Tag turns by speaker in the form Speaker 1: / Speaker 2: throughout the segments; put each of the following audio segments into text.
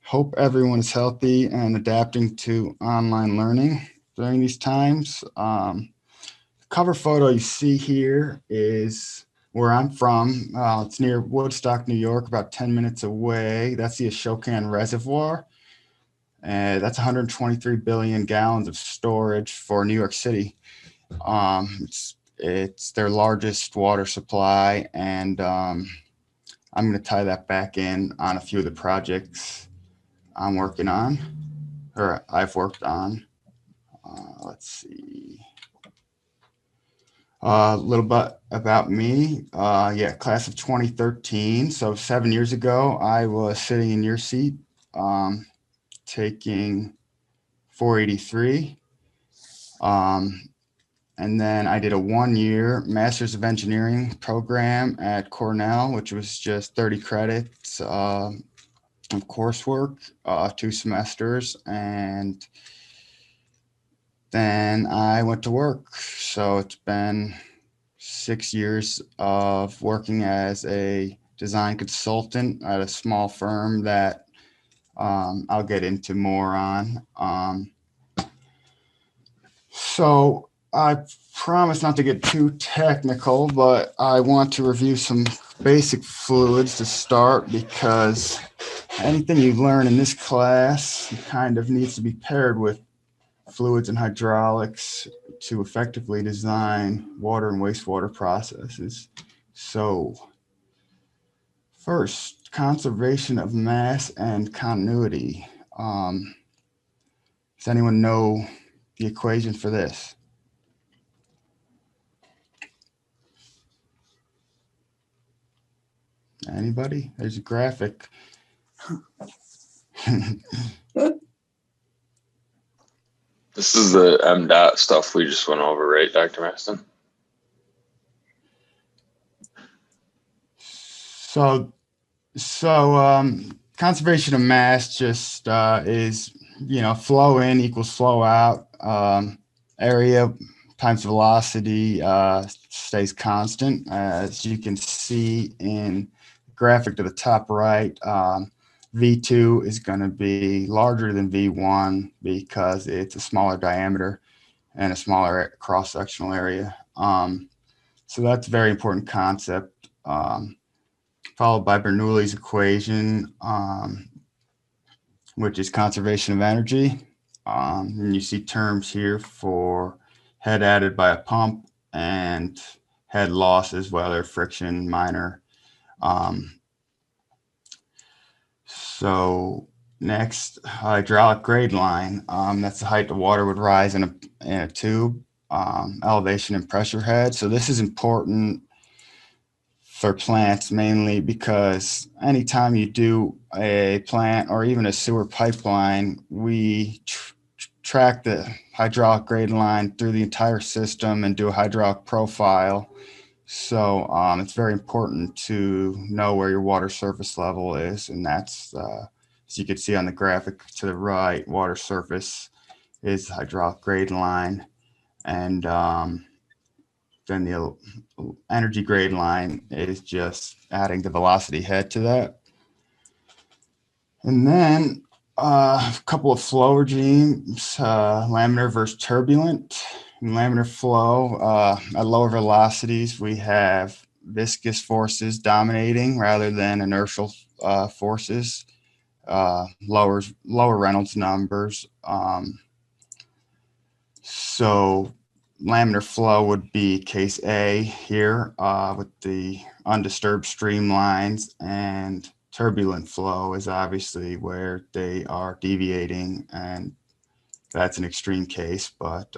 Speaker 1: Hope everyone is healthy and adapting to online learning during these times. The cover photo you see here is where I'm from. It's near Woodstock, New York, about 10 minutes away. That's the Ashokan Reservoir. That's 123 billion gallons of storage for New York City. It's their largest water supply, and I'm going to tie that back in on a few of the projects I'm working on, or I've worked on. Let's see. A little bit about me. Yeah, class of 2013. So 7 years ago, I was sitting in your seat, taking 483. And then I did a 1-year Master's of Engineering program at Cornell, which was just 30 credits of coursework, 2 semesters, and then I went to work. So it's been 6 years of working as a design consultant at a small firm that I'll get into more on. So I promise not to get too technical, but I want to review some basic fluids to start, because anything you learn in this class kind of needs to be paired with fluids and hydraulics to effectively design water and wastewater processes. So first, conservation of mass and continuity. Does anyone know the equation for this? Anybody? There's a graphic.
Speaker 2: This is the MDOT stuff we just went over, right, Dr. Maston?
Speaker 1: So conservation of mass just is, flow in equals flow out. Area times velocity stays constant. As you can see in the graphic to the top right, V2 is going to be larger than V1 because it's a smaller diameter and a smaller cross-sectional area. So that's a very important concept, followed by Bernoulli's equation, which is conservation of energy. And you see terms here for head added by a pump and head losses, whether friction, minor. So next, hydraulic grade line. That's the height the water would rise in a tube, elevation and pressure head. So this is important for plants mainly because anytime you do a plant or even a sewer pipeline, we track the hydraulic grade line through the entire system and do a hydraulic profile. So it's very important to know where your water surface level is, and that's, as you can see on the graphic to the right, water surface is the hydraulic grade line, and then the energy grade line is just adding the velocity head to that. And then a couple of flow regimes, laminar versus turbulent. In laminar flow, at lower velocities, we have viscous forces dominating rather than inertial forces, lower Reynolds numbers. So laminar flow would be case A here with the undisturbed streamlines, and turbulent flow is obviously where they are deviating, and that's an extreme case. But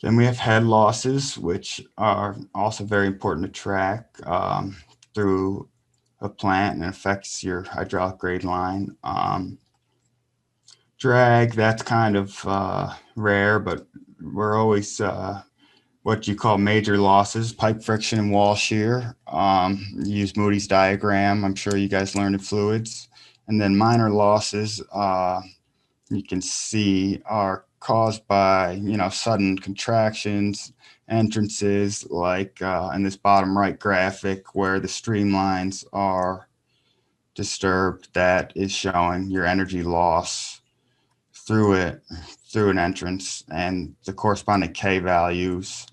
Speaker 1: then we have head losses, which are also very important to track through a plant and affects your hydraulic grade line. Drag, that's kind of rare, but we're always what you call major losses, pipe friction and wall shear. Use Moody's diagram. I'm sure you guys learned in fluids. And then minor losses, you can see, are caused by, sudden contractions, entrances, like in this bottom right graphic where the streamlines are disturbed, that is showing your energy loss through an entrance, and the corresponding K values,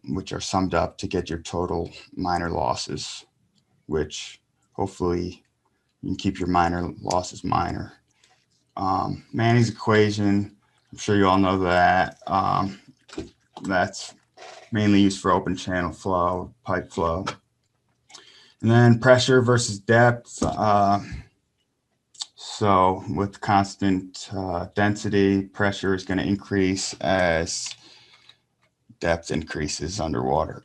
Speaker 1: which are summed up to get your total minor losses, which hopefully you can keep your minor losses minor. Manning's equation, I'm sure you all know that. That's mainly used for open channel flow, pipe flow. And then pressure versus depth. So with constant density, pressure is going to increase as depth increases underwater.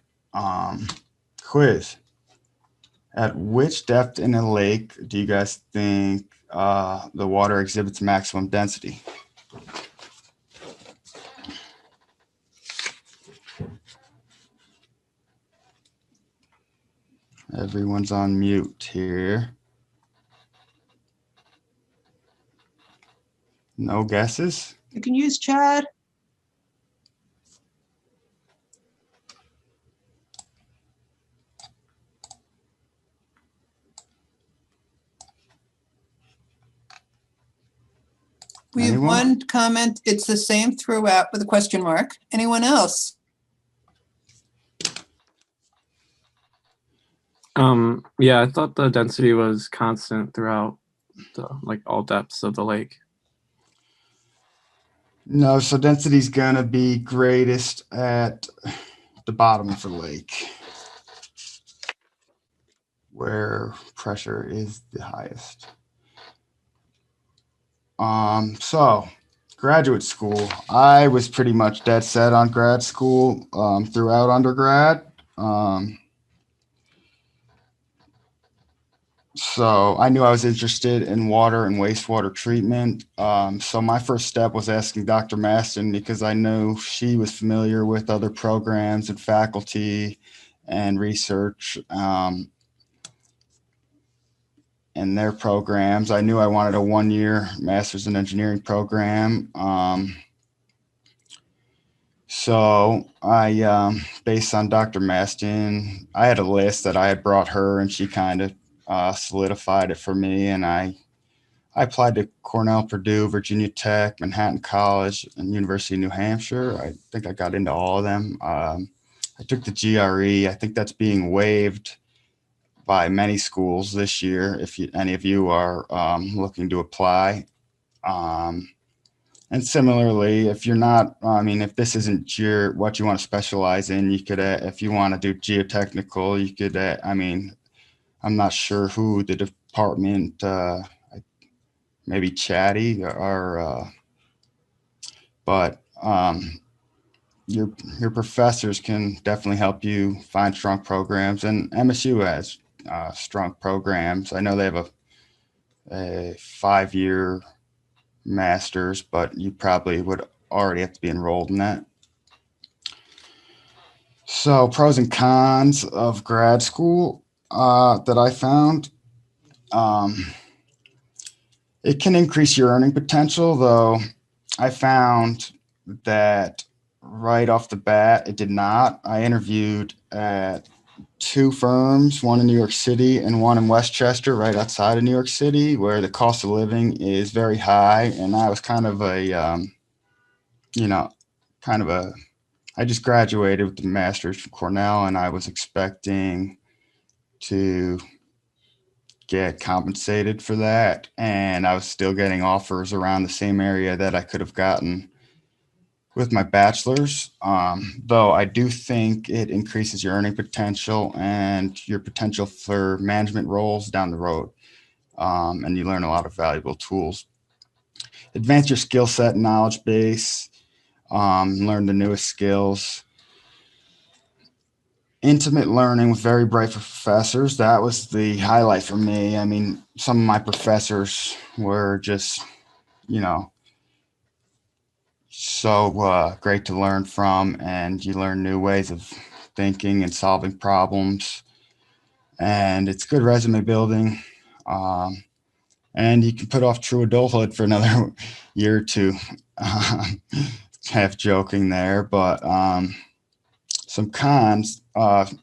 Speaker 1: Quiz. At which depth in a lake do you guys think the water exhibits maximum density? Everyone's on mute here. No guesses?
Speaker 3: You can use Chad. We have
Speaker 1: Anyone?
Speaker 3: one comment. It's the same throughout with a question mark. Anyone else?
Speaker 4: Yeah, I thought the density was constant throughout all depths of the lake.
Speaker 1: No, so density is going to be greatest at the bottom of the lake, where pressure is the highest. So graduate school, I was pretty much dead set on grad school throughout undergrad. So I knew I was interested in water and wastewater treatment. So my first step was asking Dr. Maston, because I knew she was familiar with other programs and faculty and research and their programs. I knew I wanted a 1-year master's in engineering program. So I, based on Dr. Maston, I had a list that I had brought her, and she kind of solidified it for me. And I applied to Cornell, Purdue, Virginia Tech, Manhattan College, and University of New Hampshire. I think I got into all of them. I took the GRE. I think that's being waived by many schools this year, if any of you are looking to apply. And similarly, if you're not, if this isn't what you want to specialize in, you could, if you want to do geotechnical, you could, I'm not sure who the department, maybe Chatty but your professors can definitely help you find strong programs, and MSU has strong programs. I know they have a 5-year master's, but you probably would already have to be enrolled in that. So pros and cons of grad school that I found. It can increase your earning potential, though I found that right off the bat, it did not. I interviewed at 2 firms, one in New York City and one in Westchester, right outside of New York City, where the cost of living is very high. And I was kind of I just graduated with the master's from Cornell, and I was expecting to get compensated for that. And I was still getting offers around the same area that I could have gotten with my bachelor's, though I do think it increases your earning potential and your potential for management roles down the road. And you learn a lot of valuable tools. Advance your skill set and knowledge base, learn the newest skills. Intimate learning with very bright professors. That was the highlight for me. I mean, some of my professors were just, so great to learn from, and you learn new ways of thinking and solving problems, and it's good resume building, and you can put off true adulthood for another year or two. Half joking there, but some cons.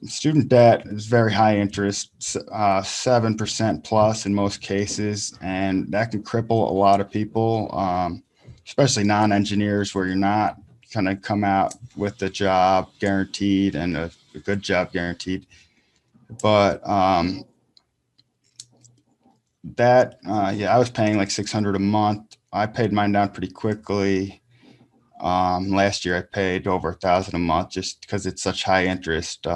Speaker 1: Student debt is very high interest, 7% plus in most cases, and that can cripple a lot of people, especially non-engineers, where you're not going to come out with a job guaranteed and a good job guaranteed. But yeah, I was paying like $600 a month. I paid mine down pretty quickly. Last year I paid over $1,000 a month just because it's such high interest.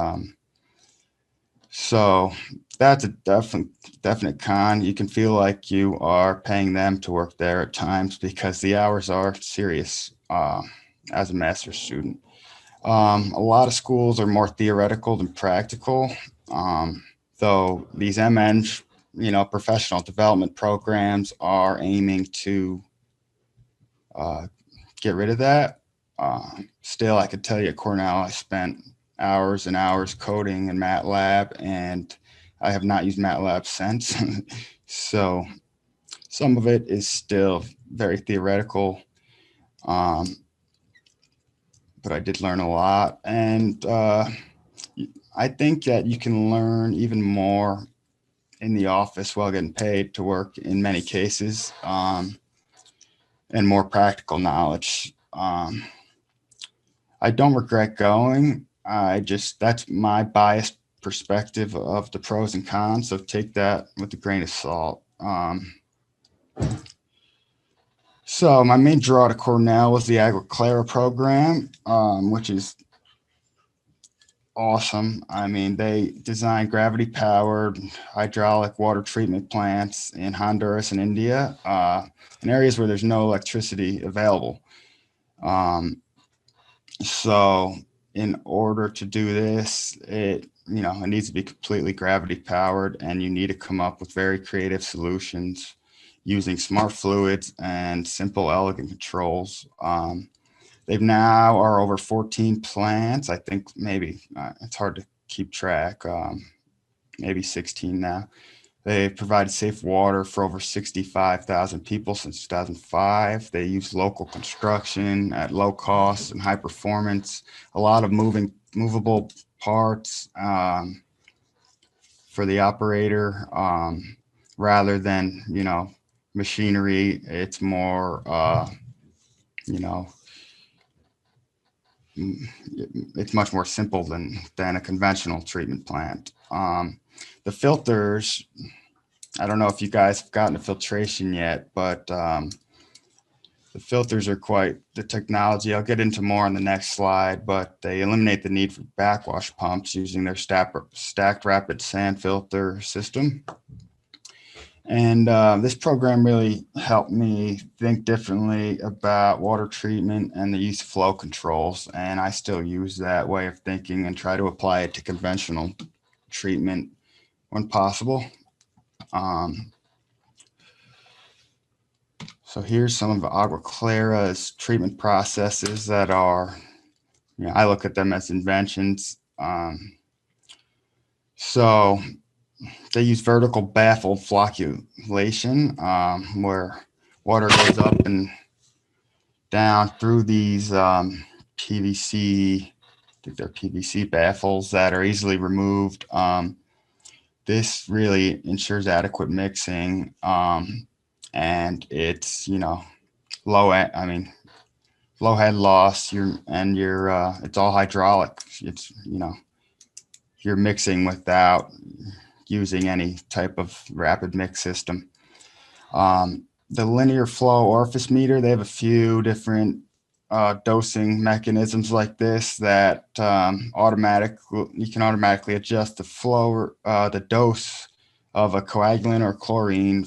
Speaker 1: So that's a definite con. You can feel like you are paying them to work there at times because the hours are serious as a master's student. A lot of schools are more theoretical than practical. Though these MN, professional development programs are aiming to get rid of that. Still, I could tell you at Cornell, I spent hours and hours coding in MATLAB, and I have not used MATLAB since. So some of it is still very theoretical, but I did learn a lot. And I think that you can learn even more in the office while getting paid to work in many cases, and more practical knowledge. I don't regret going. That's my biased perspective of the pros and cons. So take that with a grain of salt. So my main draw to Cornell was the Agua Clara program, which is awesome. I mean, they design gravity powered hydraulic water treatment plants in Honduras and India, in areas where there's no electricity available. So in order to do this, it needs to be completely gravity powered, and you need to come up with very creative solutions using smart fluids and simple, elegant controls. They've now are over 14 plants. I think maybe it's hard to keep track. Maybe 16 now. They provided safe water for over 65,000 people since 2005. They use local construction at low cost and high performance. A lot of movable parts for the operator, rather than machinery. It's more it's much more simple than a conventional treatment plant. The filters, I don't know if you guys have gotten to filtration yet, but the filters are quite the technology. I'll get into more on the next slide, but they eliminate the need for backwash pumps using their stacked rapid sand filter system. And this program really helped me think differently about water treatment and the use of flow controls. And I still use that way of thinking and try to apply it to conventional treatment when possible. So here's some of Agua Clara's treatment processes that are, I look at them as inventions. So they use vertical baffled flocculation, where water goes up and down through these PVC, I think they're PVC baffles that are easily removed. This really ensures adequate mixing, and it's low head loss. It's all hydraulic. It's you're mixing without using any type of rapid mix system. The linear flow orifice meter, they have a few different dosing mechanisms like this that you can automatically adjust the flow, the dose of a coagulant or chlorine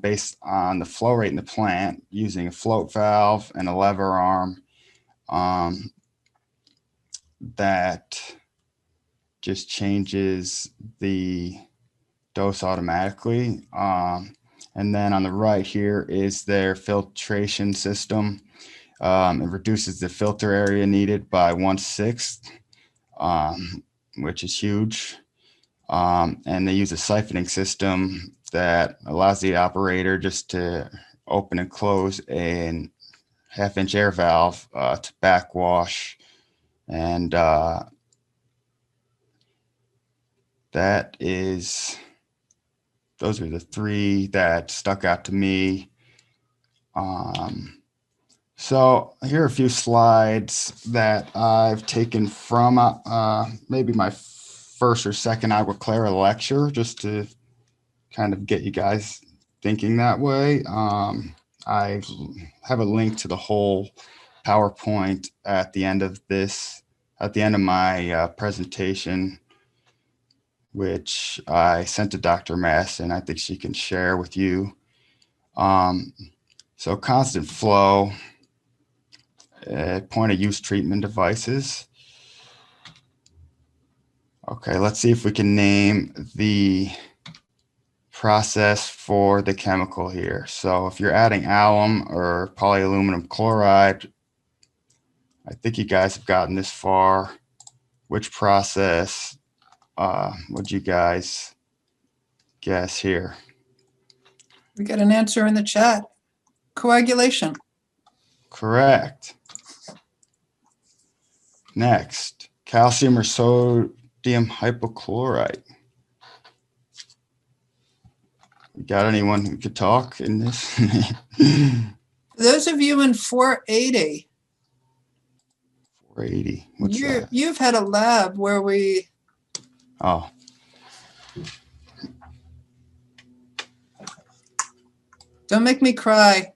Speaker 1: based on the flow rate in the plant using a float valve and a lever arm that just changes the dose automatically. And then on the right here is their filtration system. It reduces the filter area needed by 1/6, which is huge. And they use a siphoning system that allows the operator just to open and close a 1/2-inch air valve to backwash and those are the three that stuck out to me. So here are a few slides that I've taken from maybe my first or second Agua Clara lecture, just to kind of get you guys thinking that way. I have a link to the whole PowerPoint at the end of my presentation, which I sent to Dr. Masson. I think she can share with you. So constant flow, point of use treatment devices. Okay, let's see if we can name the process for the chemical here. So if you're adding alum or polyaluminum chloride, I think you guys have gotten this far. Which process would you guys guess here?
Speaker 3: We got an answer in the chat. Coagulation.
Speaker 1: Correct. Next, calcium or sodium hypochlorite. You got anyone who could talk in this?
Speaker 3: Those of you in 480,
Speaker 1: 480. What's that?
Speaker 3: you've had a lab where we,
Speaker 1: Oh,
Speaker 3: don't make me cry.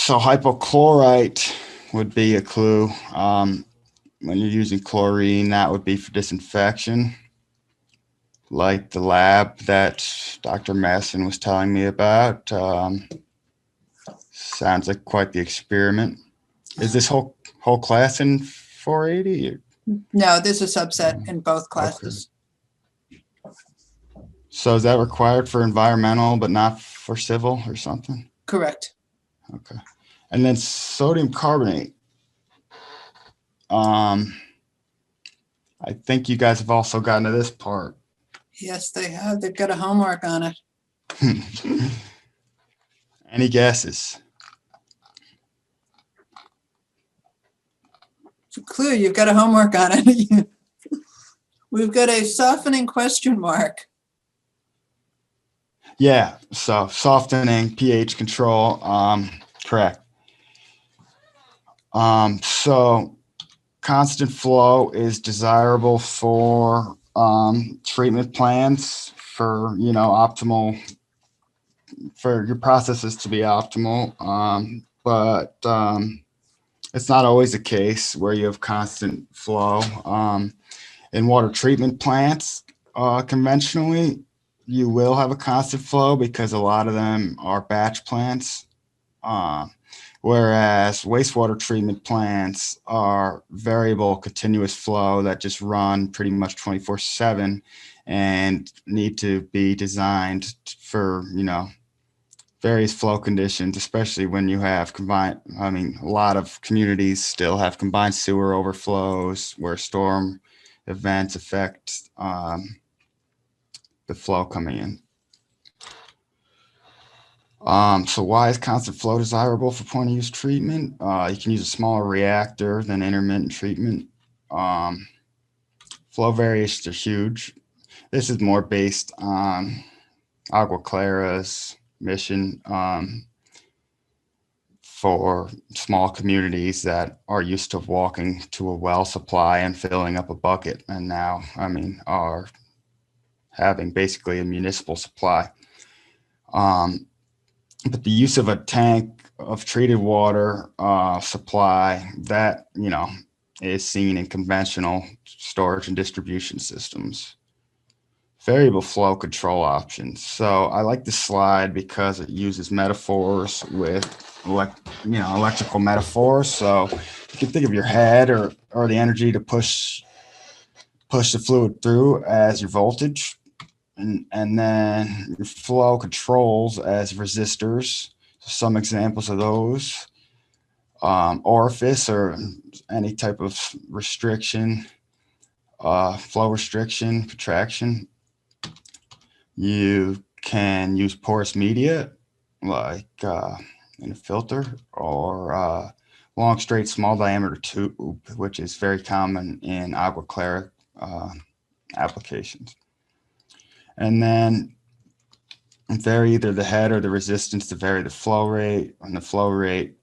Speaker 1: so hypochlorite would be a clue. When you're using chlorine, that would be for disinfection, like the lab that Dr. Masson was telling me about. Sounds like quite the experiment. Is this whole class in 480?
Speaker 3: No, there's a subset in both classes.
Speaker 1: So is that required for environmental, but not for civil or something?
Speaker 3: Correct.
Speaker 1: Okay. And then sodium carbonate. I think you guys have also gotten to this part.
Speaker 3: Yes, they have. They've got a homework on it.
Speaker 1: Any guesses?
Speaker 3: It's a clue. You've got a homework on it. We've got a softening question mark.
Speaker 1: Yeah, so softening, pH control, correct. So constant flow is desirable for treatment plans for, optimal, for your processes to be optimal. But it's not always the case where you have constant flow. In water treatment plants, conventionally, you will have a constant flow because a lot of them are batch plants. Whereas wastewater treatment plants are variable continuous flow that just run pretty much 24/7 and need to be designed for, various flow conditions, especially when you have a lot of communities still have combined sewer overflows where storm events affect the flow coming in. So why is constant flow desirable for point of use treatment? You can use a smaller reactor than intermittent treatment. Flow variations are huge. This is more based on Agua Clara's mission for small communities that are used to walking to a well supply and filling up a bucket, and now, are having basically a municipal supply. But the use of a tank of treated water supply that, is seen in conventional storage and distribution systems. Variable flow control options. So I like this slide because it uses metaphors with, electrical metaphors. So you can think of your head or the energy to push the fluid through as your voltage. And then your flow controls as resistors. So some examples of those, orifice or any type of restriction, flow restriction, contraction. You can use porous media like in a filter or long, straight, small diameter tube, which is very common in Agua Clara applications. And then vary either the head or the resistance to vary the flow rate. And the flow rate,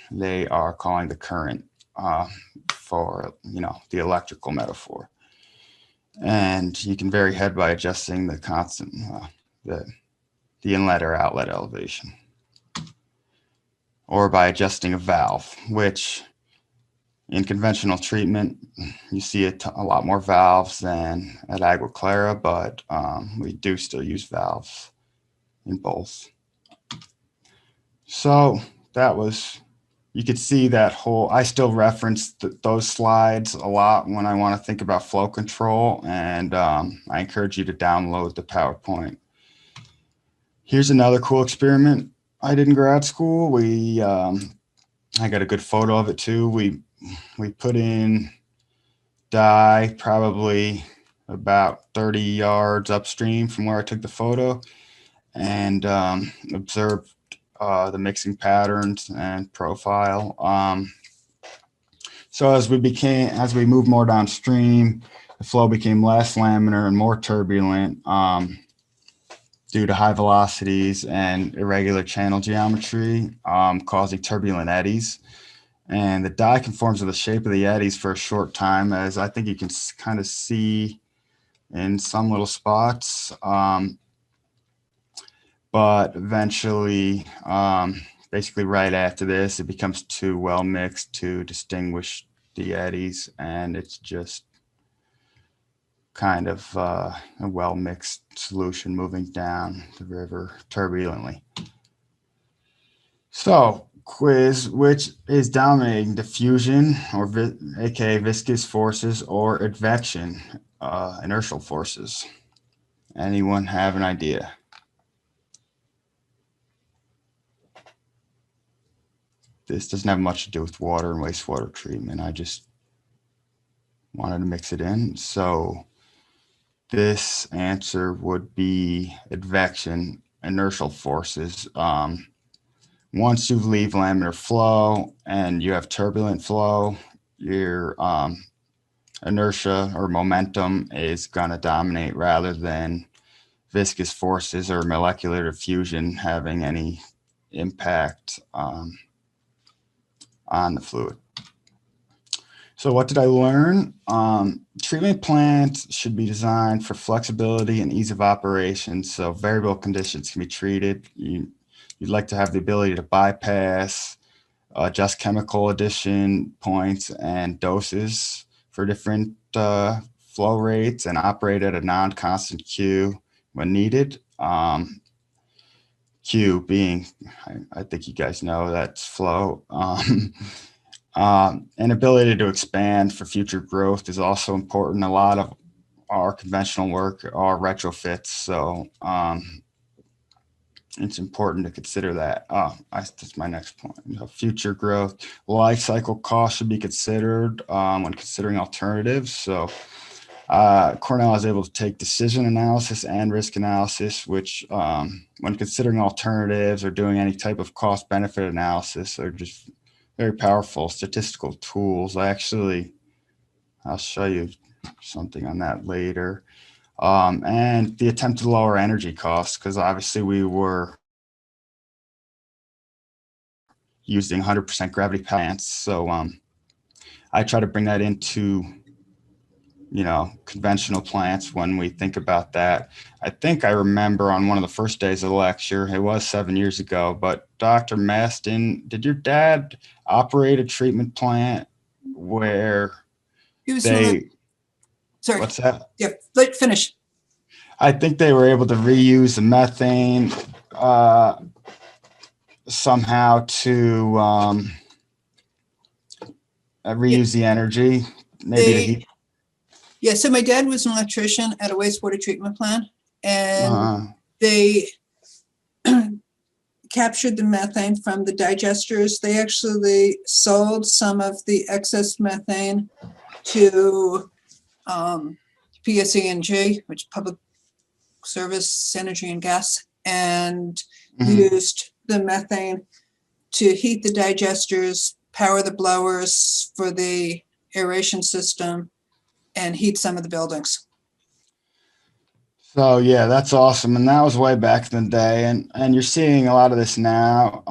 Speaker 1: they are calling the current for, the electrical metaphor. And you can vary head by adjusting the constant, the inlet or outlet elevation, or by adjusting a valve, which in conventional treatment, you see a lot more valves than at Agua Clara, but we do still use valves in both. So that was, you could see that whole, I still reference those slides a lot when I want to think about flow control, and I encourage you to download the PowerPoint. Here's another cool experiment I did in grad school. I got a good photo of it too. We put in dye probably about 30 yards upstream from where I took the photo, and observed the mixing patterns and profile. So as we moved more downstream, the flow became less laminar and more turbulent due to high velocities and irregular channel geometry, causing turbulent eddies. And the dye conforms to the shape of the eddies for a short time, as I think you can kind of see in some little spots. But eventually, basically right after this, it becomes too well mixed to distinguish the eddies, and it's just kind of a well mixed solution moving down the river turbulently. So, quiz: which is dominating, diffusion, or aka viscous forces, or advection, inertial forces? Anyone have an idea? This doesn't have much to do with water and wastewater treatment. I just wanted to mix it in. So this answer would be advection, inertial forces. Once you leave laminar flow and you have turbulent flow, your inertia or momentum is going to dominate rather than viscous forces or molecular diffusion having any impact on the fluid. So what did I learn? Treatment plants should be designed for flexibility and ease of operation. So variable conditions can be treated. You'd like to have the ability to bypass, adjust chemical addition points and doses for different flow rates, and operate at a non-constant Q when needed. Q being, I think you guys know, that's flow. An ability to expand for future growth is also important. A lot of our conventional work are retrofits, so it's important to consider that. That's my next point. Future growth, life cycle costs should be considered when considering alternatives. So Cornell is able to take decision analysis and risk analysis, which when considering alternatives or doing any type of cost benefit analysis are just very powerful statistical tools. I'll show you something on that later. And the attempt to lower energy costs, because obviously we were using 100% gravity plants. So I try to bring that into, conventional plants when we think about that. I think I remember on one of the first days of the lecture, it was 7 years ago, but Dr. Maston, did your dad operate a treatment plant where
Speaker 3: Sorry.
Speaker 1: What's that?
Speaker 3: Yeah, finish.
Speaker 1: I think they were able to reuse the methane somehow to reuse the energy, maybe to heat.
Speaker 3: Yeah, so my dad was an electrician at a wastewater treatment plant, and they captured the methane from the digesters. They actually sold some of the excess methane to PSE&G, which Public Service Energy and Gas, and used the methane to heat the digesters, power the blowers for the aeration system and heat some of the buildings.
Speaker 1: So yeah, that's awesome. And that was way back in the day. And you're seeing a lot of this now.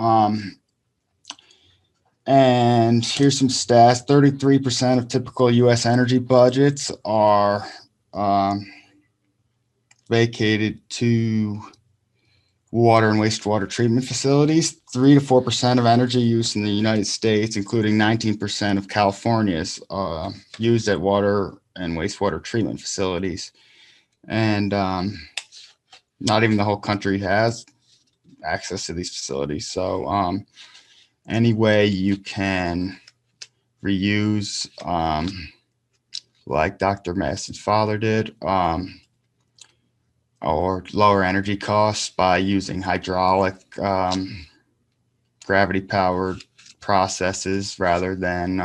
Speaker 1: And here's some stats. 33% of typical US energy budgets are vacated to water and wastewater treatment facilities. 3 to 4% of energy use in the United States, including 19% of California's used at water and wastewater treatment facilities. And not even the whole country has access to these facilities. So any way you can reuse, like Dr. Madison's father did, or lower energy costs by using hydraulic, gravity powered processes rather than,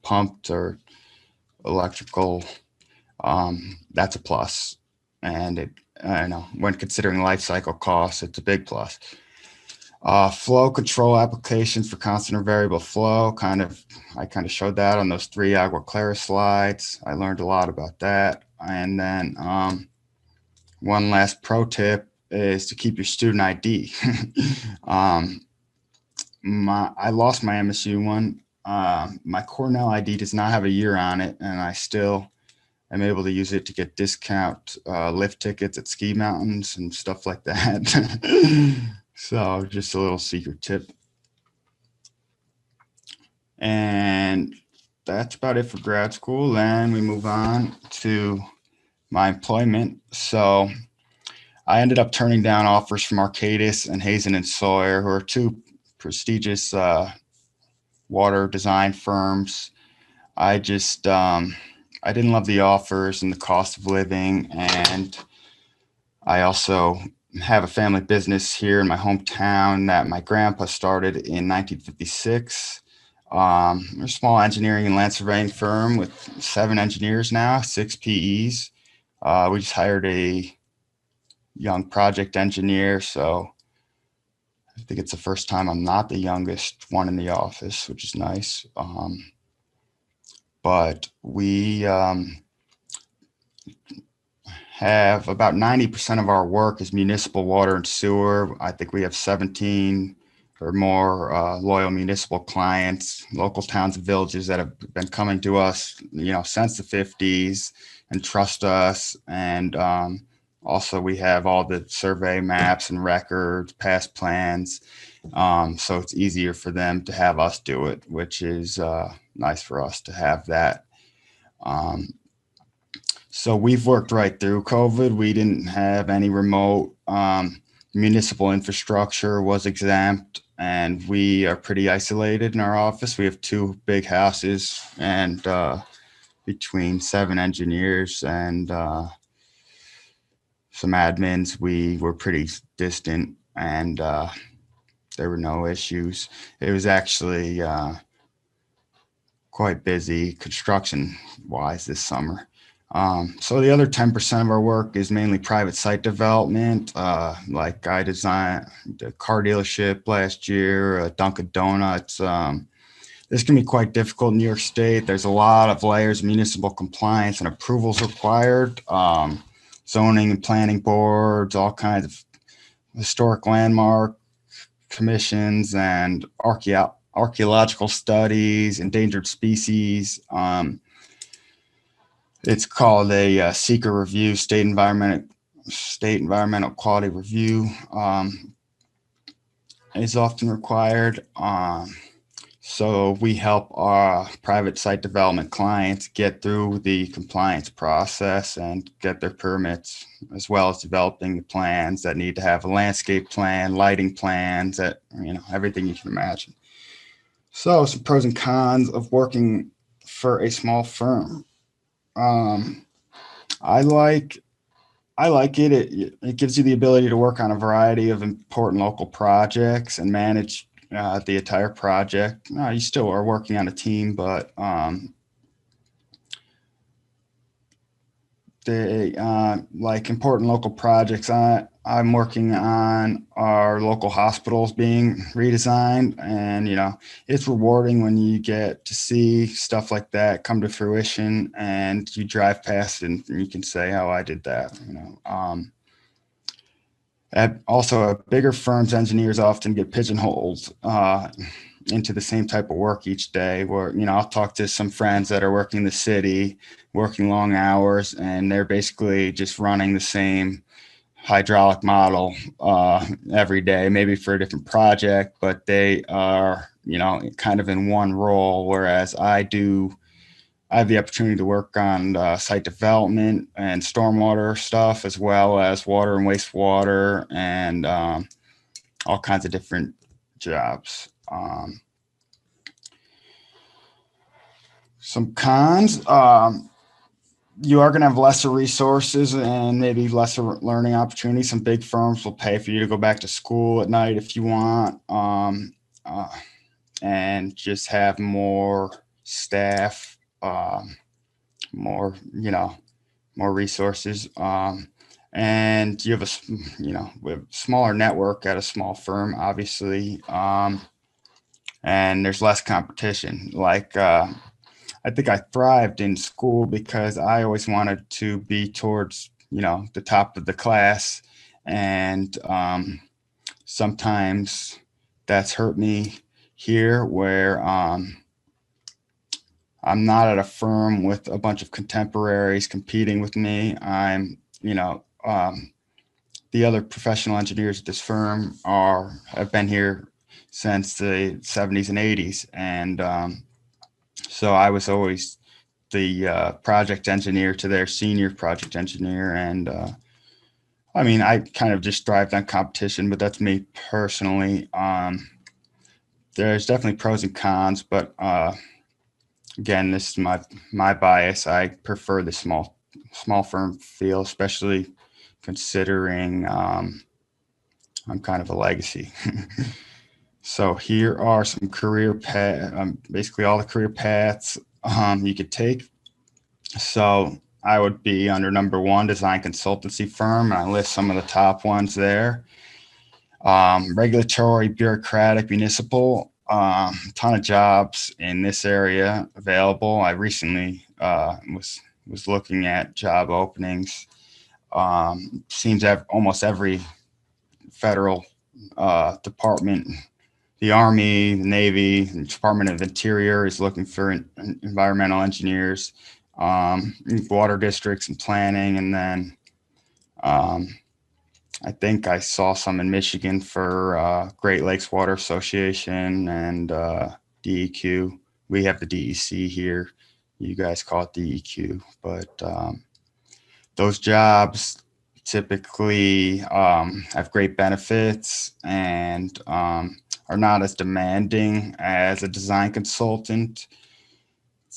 Speaker 1: pumped or electrical. That's a plus. And when considering life cycle costs, it's a big plus. Flow control applications for constant or variable flow. I kind of showed that on those 3 Agua Clara slides. I learned a lot about that. And then one last pro tip is to keep your student ID. I lost my MSU one. My Cornell ID does not have a year on it, and I still am able to use it to get discount lift tickets at ski mountains and stuff like that. So just a little secret tip. And that's about it for grad school. Then we move on to my employment. So I ended up turning down offers from Arcadis and Hazen and Sawyer, who are 2 prestigious water design firms. I didn't love the offers and the cost of living. And I also have a family business here in my hometown that my grandpa started in 1956. We're a small engineering and land surveying firm with 7 engineers now, 6 PEs. We just hired a young project engineer, so I think it's the first time I'm not the youngest one in the office, which is nice. But we have about 90% of our work is municipal water and sewer. I think we have 17 or more loyal municipal clients, local towns and villages that have been coming to us, since the 50s and trust us. And also we have all the survey maps and records, past plans. So it's easier for them to have us do it, which is nice for us to have that. So we've worked right through COVID. We didn't have any remote. Municipal infrastructure was exempt, and we are pretty isolated in our office. We have 2 big houses, and between 7 engineers and some admins, we were pretty distant, and there were no issues. It was actually quite busy construction-wise this summer. So the other 10% of our work is mainly private site development. Like I designed a car dealership last year, Dunkin' Donuts. This can be quite difficult in New York State. There's a lot of layers of municipal compliance and approvals required. Zoning and planning boards, all kinds of historic landmark commissions and archaeological studies, endangered species. It's called a seeker review, state environmental quality review is often required. So we help our private site development clients get through the compliance process and get their permits, as well as developing the plans that need to have a landscape plan, lighting plans, that everything you can imagine. So some pros and cons of working for a small firm. I like it. It gives you the ability to work on a variety of important local projects and manage the entire project. You still are working on a team, but like important local projects, I'm working on our local hospitals being redesigned, and it's rewarding when you get to see stuff like that come to fruition, and you drive past and you can say, "Oh, I did that." Also, at bigger firms, engineers often get pigeonholed into the same type of work each day. Where I'll talk to some friends that are working in the city, working long hours, and they're basically just running the same hydraulic model every day, maybe for a different project, but they are, kind of in one role. Whereas I have the opportunity to work on site development and stormwater stuff, as well as water and wastewater and all kinds of different jobs. Some cons. You are going to have lesser resources and maybe lesser learning opportunities. Some big firms will pay for you to go back to school at night if you want, and just have more staff, more resources. And you have we have a smaller network at a small firm, obviously, and there's less competition. I think I thrived in school because I always wanted to be towards, the top of the class. And sometimes that's hurt me here, where I'm not at a firm with a bunch of contemporaries competing with me. I'm, the other professional engineers at this firm have been here since the 70s and 80s. And so I was always the project engineer to their senior project engineer. And I kind of just thrived on competition, but that's me personally. There's definitely pros and cons, but again, this is my bias. I prefer the small firm feel, especially considering I'm kind of a legacy. So here are some career paths, basically all the career paths you could take. So I would be under number 1, design consultancy firm. And I list some of the top ones there. Regulatory, bureaucratic, municipal, ton of jobs in this area available. I recently was looking at job openings. Seems almost every federal department, the Army, the Navy, the Department of Interior is looking for environmental engineers, water districts and planning. And then I think I saw some in Michigan for Great Lakes Water Association and DEQ. We have the DEC here. You guys call it DEQ, but those jobs typically have great benefits and are not as demanding as a design consultant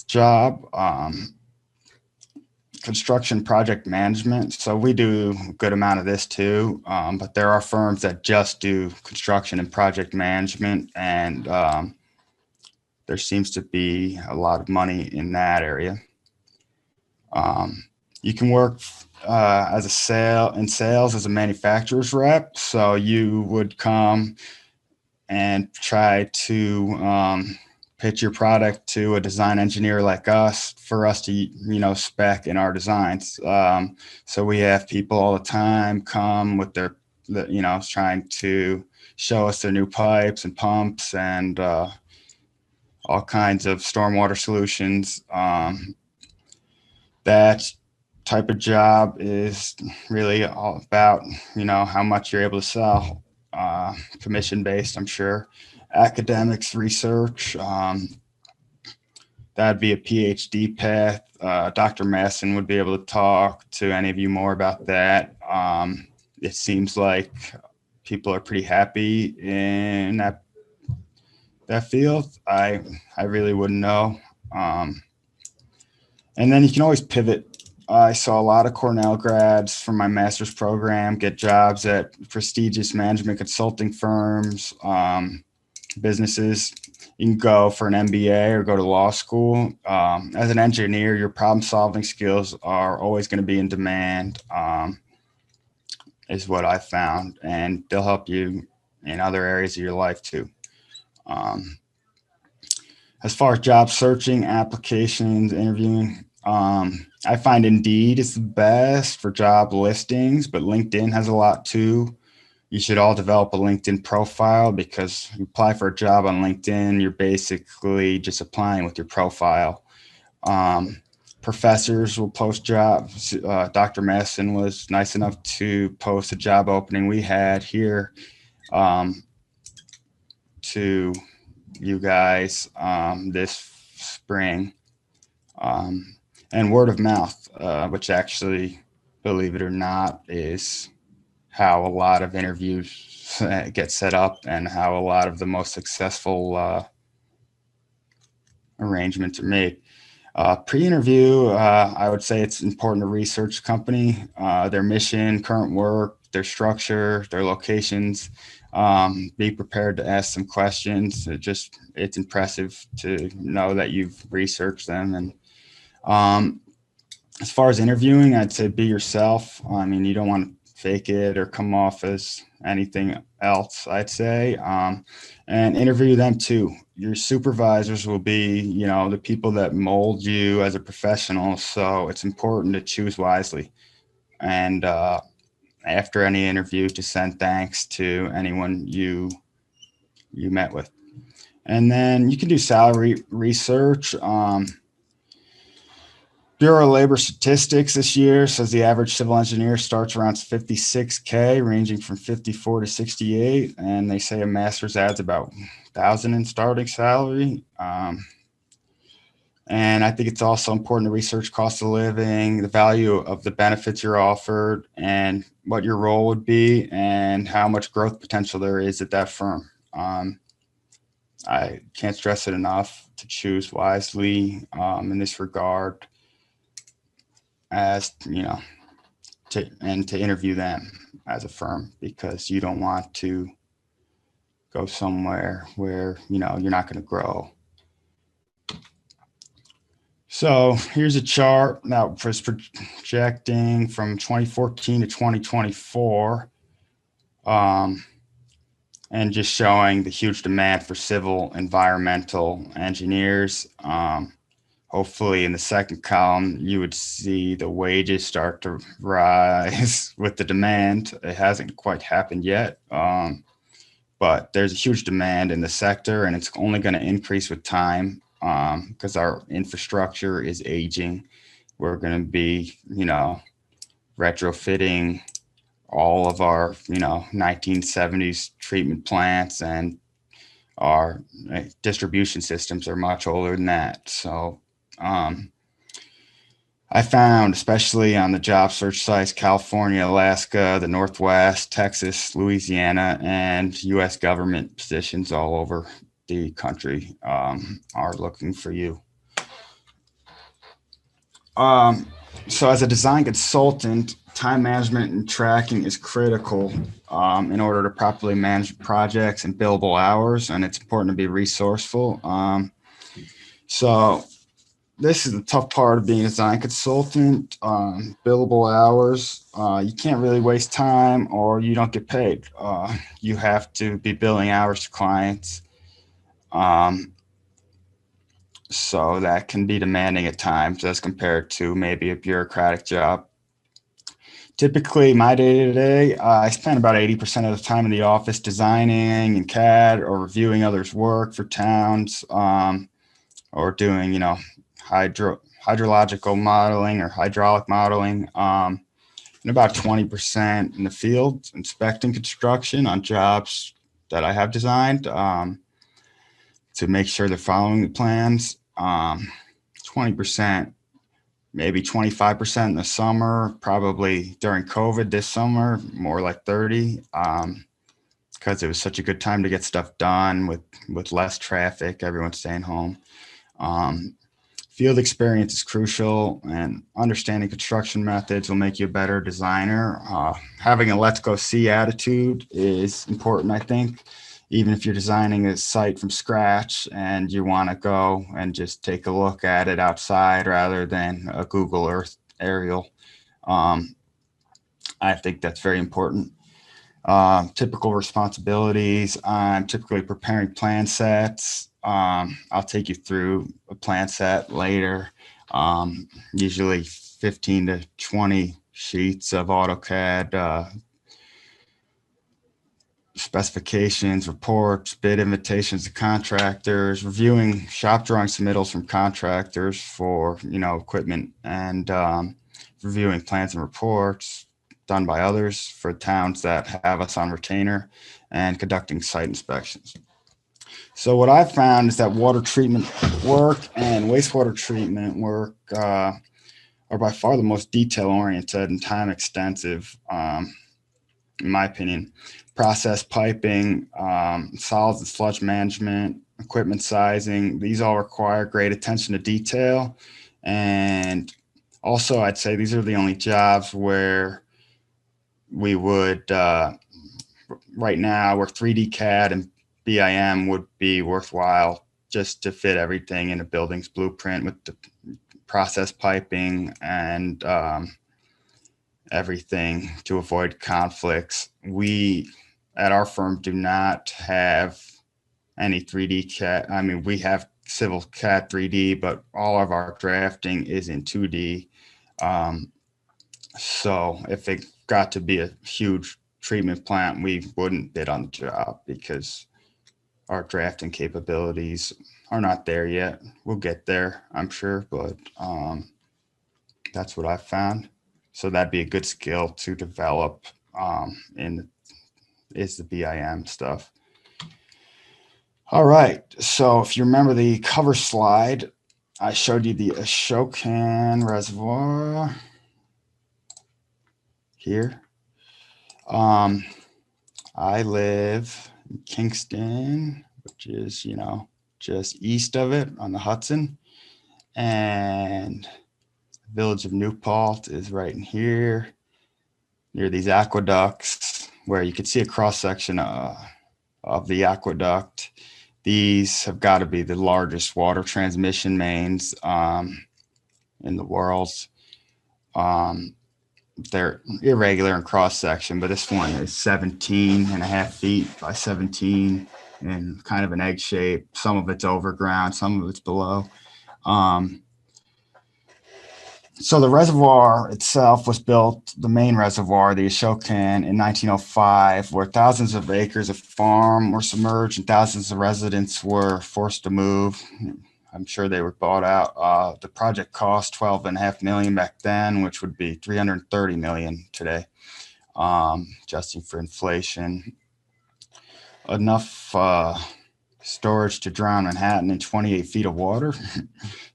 Speaker 1: job. Construction project management. So we do a good amount of this too, but there are firms that just do construction and project management, and there seems to be a lot of money in that area. You can work in sales as a manufacturer's rep. So you would come and try to pitch your product to a design engineer like us for us to, spec in our designs. So we have people all the time come with their trying to show us their new pipes and pumps and all kinds of stormwater solutions. That type of job is really all about, how much you're able to sell. Commission based, I'm sure. Academics, research, that'd be a PhD path. Dr. Masson would be able to talk to any of you more about that. It seems like people are pretty happy in that field. I really wouldn't know. And then you can always pivot. I saw a lot of Cornell grads from my master's program get jobs at prestigious management consulting firms, businesses. You can go for an MBA or go to law school. As an engineer, your problem-solving skills are always going to be in demand. is what I found, and they'll help you in other areas of your life too. As far as job searching, applications, interviewing, I find Indeed is the best for job listings, but LinkedIn has a lot too. You should all develop a LinkedIn profile, because you apply for a job on LinkedIn, you're basically just applying with your profile. Professors will post jobs. Dr. Masson was nice enough to post a job opening we had here to you guys this spring. And word of mouth, which actually, believe it or not, is how a lot of interviews get set up and how a lot of the most successful arrangements are made. Pre-interview, I would say it's important to research the company, their mission, current work, their structure, their locations. Be prepared to ask some questions. It's impressive to know that you've researched them. And as far as interviewing, I'd say be yourself. I mean, you don't want to fake it or come off as anything else, I'd say. And interview them too. Your supervisors will be, the people that mold you as a professional. So it's important to choose wisely. And after any interview, to send thanks to anyone you met with. And then you can do salary research. Bureau of Labor Statistics this year says the average civil engineer starts around 56K, ranging from 54 to 68. And they say a master's adds about 1,000 in starting salary. And I think it's also important to research cost of living, the value of the benefits you're offered, and what your role would be, and how much growth potential there is at that firm. I can't stress it enough to choose wisely in this regard, as to interview them as a firm, because you don't want to go somewhere where you're not going to grow. So here's a chart that was projecting from 2014 to 2024, and just showing the huge demand for civil environmental engineers. Hopefully in the second column, you would see the wages start to rise with the demand. It hasn't quite happened yet, but there's a huge demand in the sector, and it's only going to increase with time because our infrastructure is aging. We're going to be, retrofitting all of our, 1970s treatment plants, and our distribution systems are much older than that. So I found, especially on the job search sites, California, Alaska, the Northwest, Texas, Louisiana, and U.S. government positions all over the country are looking for you. So as a design consultant, time management and tracking is critical in order to properly manage projects and billable hours, and it's important to be resourceful. So this is the tough part of being a design consultant. Billable hours, you can't really waste time or you don't get paid. You have to be billing hours to clients. So that can be demanding at times as compared to maybe a bureaucratic job. Typically, my day-to-day, I spend about 80% of the time in the office designing in CAD or reviewing others' work for towns, or doing, hydrological modeling or hydraulic modeling, and about 20% in the field inspecting construction on jobs that I have designed to make sure they're following the plans. 20%, maybe 25% in the summer, probably during COVID this summer, more like 30, because it was such a good time to get stuff done with less traffic, everyone staying home. Field experience is crucial, and understanding construction methods will make you a better designer. Having a let's go see attitude is important, I think. Even if you're designing a site from scratch and you want to go and just take a look at it outside rather than a Google Earth aerial. I think that's very important. Typical responsibilities. I'm typically preparing plan sets. I'll take you through a plan set later. Usually 15 to 20 sheets of AutoCAD specifications, reports, bid invitations to contractors, reviewing shop drawing submittals from contractors for, equipment, and reviewing plans and reports done by others for towns that have us on retainer, and conducting site inspections. So what I've found is that water treatment work and wastewater treatment work are by far the most detail-oriented and time-extensive, in my opinion. Process piping, solids and sludge management, equipment sizing, these all require great attention to detail. And also, I'd say these are the only jobs where we would, right now, where 3D CAD and BIM would be worthwhile just to fit everything in a building's blueprint with the process piping and everything to avoid conflicts. We at our firm do not have any 3D CAD. I mean, we have civil CAD 3D, but all of our drafting is in 2D. So if it got to be a huge treatment plant, we wouldn't bid on the job because our drafting capabilities are not there yet. We'll get there, I'm sure, but that's what I found. So that'd be a good skill to develop is the BIM stuff. All right, so if you remember the cover slide, I showed you the Ashokan Reservoir here. I live in Kingston, which is, just east of it on the Hudson. And the village of New Paltz is right in here near these aqueducts where you can see a cross section of the aqueduct. These have got to be the largest water transmission mains in the world. They're irregular in cross section, but this one is 17.5 feet by 17 and kind of an egg shape. Some of it's overground, some of it's below. So the reservoir itself was built, the main reservoir, the Ashokan, in 1905, where thousands of acres of farm were submerged and thousands of residents were forced to move. I'm sure they were bought out. The project cost $12.5 million back then, which would be $330 million today, adjusting for inflation. Enough storage to drown Manhattan in 28 feet of water.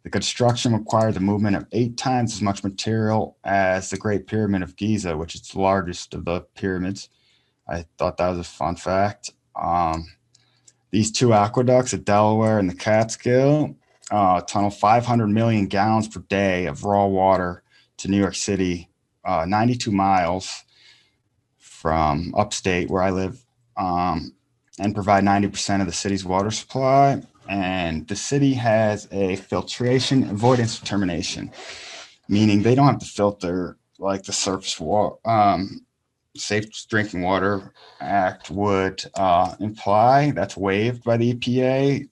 Speaker 1: The construction required the movement of 8 times as much material as the Great Pyramid of Giza, which is the largest of the pyramids. I thought that was a fun fact. These 2 aqueducts at Delaware and the Catskill tunnel 500 million gallons per day of raw water to New York City, 92 miles from upstate where I live, and provide 90% of the city's water supply. And the city has a filtration avoidance determination, meaning they don't have to filter like the surface water, Safe Drinking Water Act would imply. That's waived by the EPA.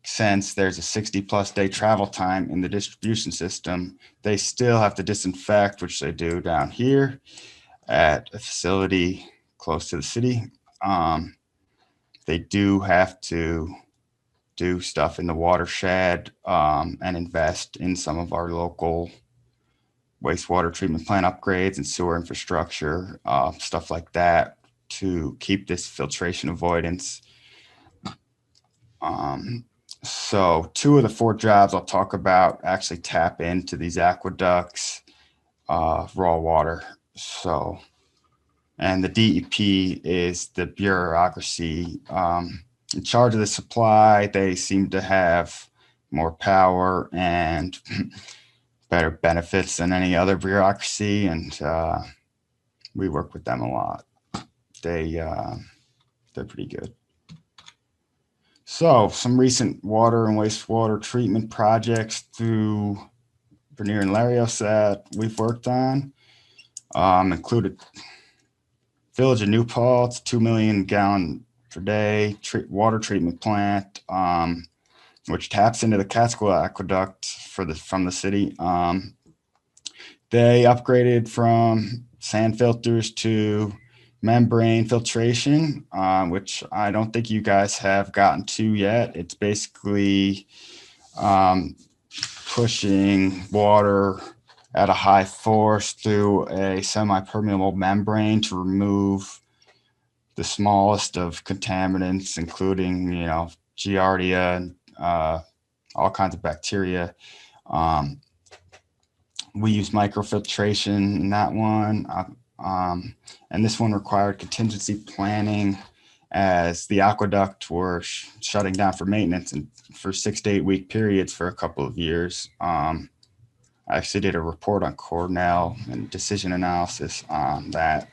Speaker 1: Since there's a 60+ day travel time in the distribution system, they still have to disinfect, which they do down here at a facility close to the city. They do have to do stuff in the watershed and invest in some of our local wastewater treatment plant upgrades and sewer infrastructure, stuff like that, to keep this filtration avoidance. So 2 of the 4 jobs I'll talk about actually tap into these aqueducts, raw water. So, and the DEP is the bureaucracy in charge of the supply. They seem to have more power and better benefits than any other bureaucracy, and we work with them a lot. They're pretty good. So some recent water and wastewater treatment projects through Bernier and Larios that we've worked on. Included Village of New Paltz, 2 million gallon per day water treatment plant, which taps into the Catskill Aqueduct from the city. They upgraded from sand filters to membrane filtration, which I don't think you guys have gotten to yet. It's basically pushing water at a high force through a semi-permeable membrane to remove the smallest of contaminants, including, Giardia and all kinds of bacteria. We use microfiltration in that one. And this one required contingency planning as the aqueduct were shutting down for maintenance and for 6 to 8 week periods for a couple of years. I actually did a report on Cornell and decision analysis on that.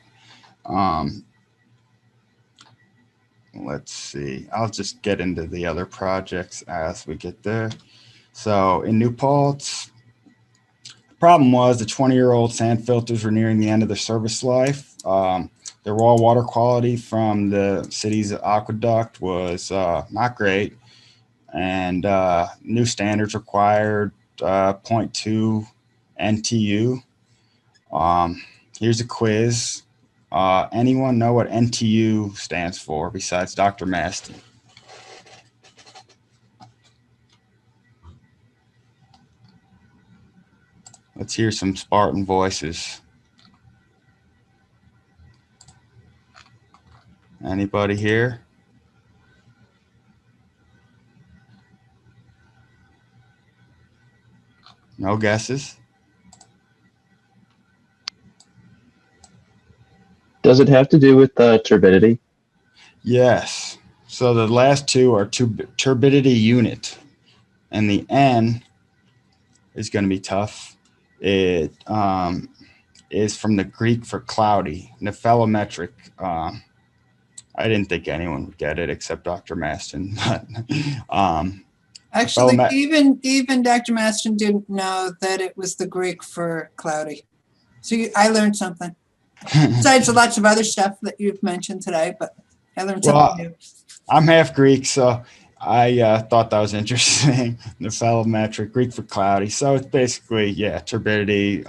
Speaker 1: Let's see, I'll just get into the other projects as we get there. So in New Paltz, the problem was the 20-year-old sand filters were nearing the end of their service life. Their raw water quality from the city's aqueduct was not great, and new standards required 0.2 NTU. Here's a quiz. Anyone know what NTU stands for besides Dr. Maston? Let's hear some Spartan voices. Anybody here? No guesses?
Speaker 5: Does it have to do with turbidity?
Speaker 1: Yes. So the last two are turbidity unit, and the N is going to be tough. It is from the Greek for cloudy, nephelometric. I didn't think anyone would get it except Dr. Maston. But
Speaker 3: Actually, even Dr. Maston didn't know that it was the Greek for cloudy. So I learned something. Besides lots of other stuff that you've mentioned today, but I learned something new.
Speaker 1: I'm half Greek, so I thought that was interesting. Nephelometric, Greek for cloudy. So it's basically, turbidity,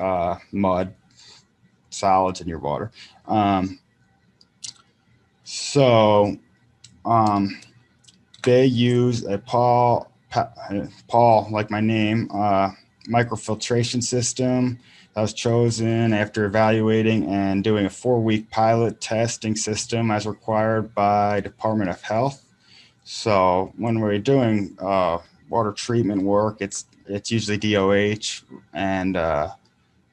Speaker 1: mud, solids in your water. They use a Paul, like my name, microfiltration system that was chosen after evaluating and doing a 4-week pilot testing system as required by Department of Health. So when we're doing water treatment work, it's usually DOH, and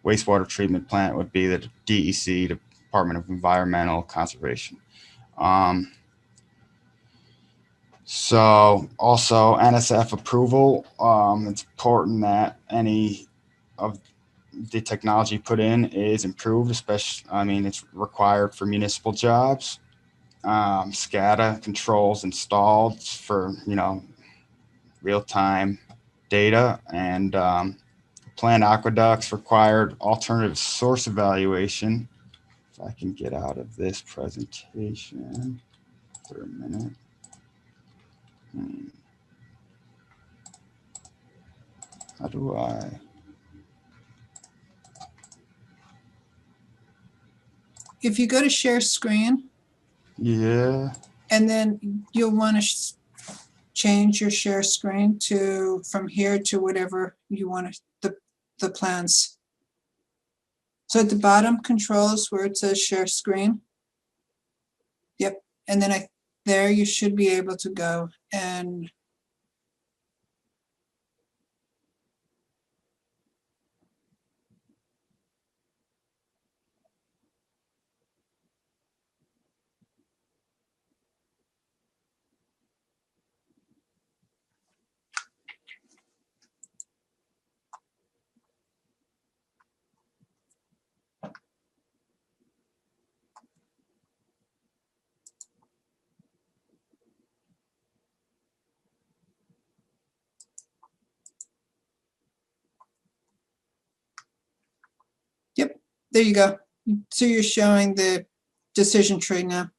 Speaker 1: wastewater treatment plant would be the DEC, Department of Environmental Conservation. So also NSF approval. It's important that any of the technology put in is improved, especially, it's required for municipal jobs. SCADA controls installed for, real-time data, and planned aqueducts required alternative source evaluation. If I can get out of this presentation for a minute. How do I?
Speaker 3: If you go to share screen,
Speaker 1: Yeah.
Speaker 3: and then you'll want to change your share screen to from here to whatever you want the plans. So at the bottom, controls where it says share screen. Yep. And then there you should be able to go and there you go. So you're showing the decision tree now.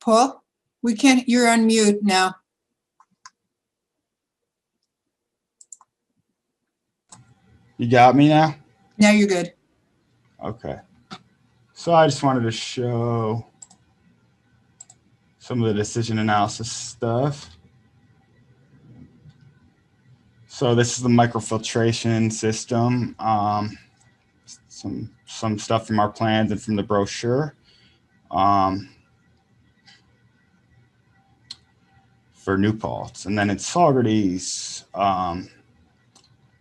Speaker 3: Paul, we can't, you're on mute now.
Speaker 1: You got me now?
Speaker 3: Now you're good.
Speaker 1: Okay. So I just wanted to show some of the decision analysis stuff. So this is the microfiltration system. Some stuff from our plans and from the brochure. For New Paltz. And then at Saugerties,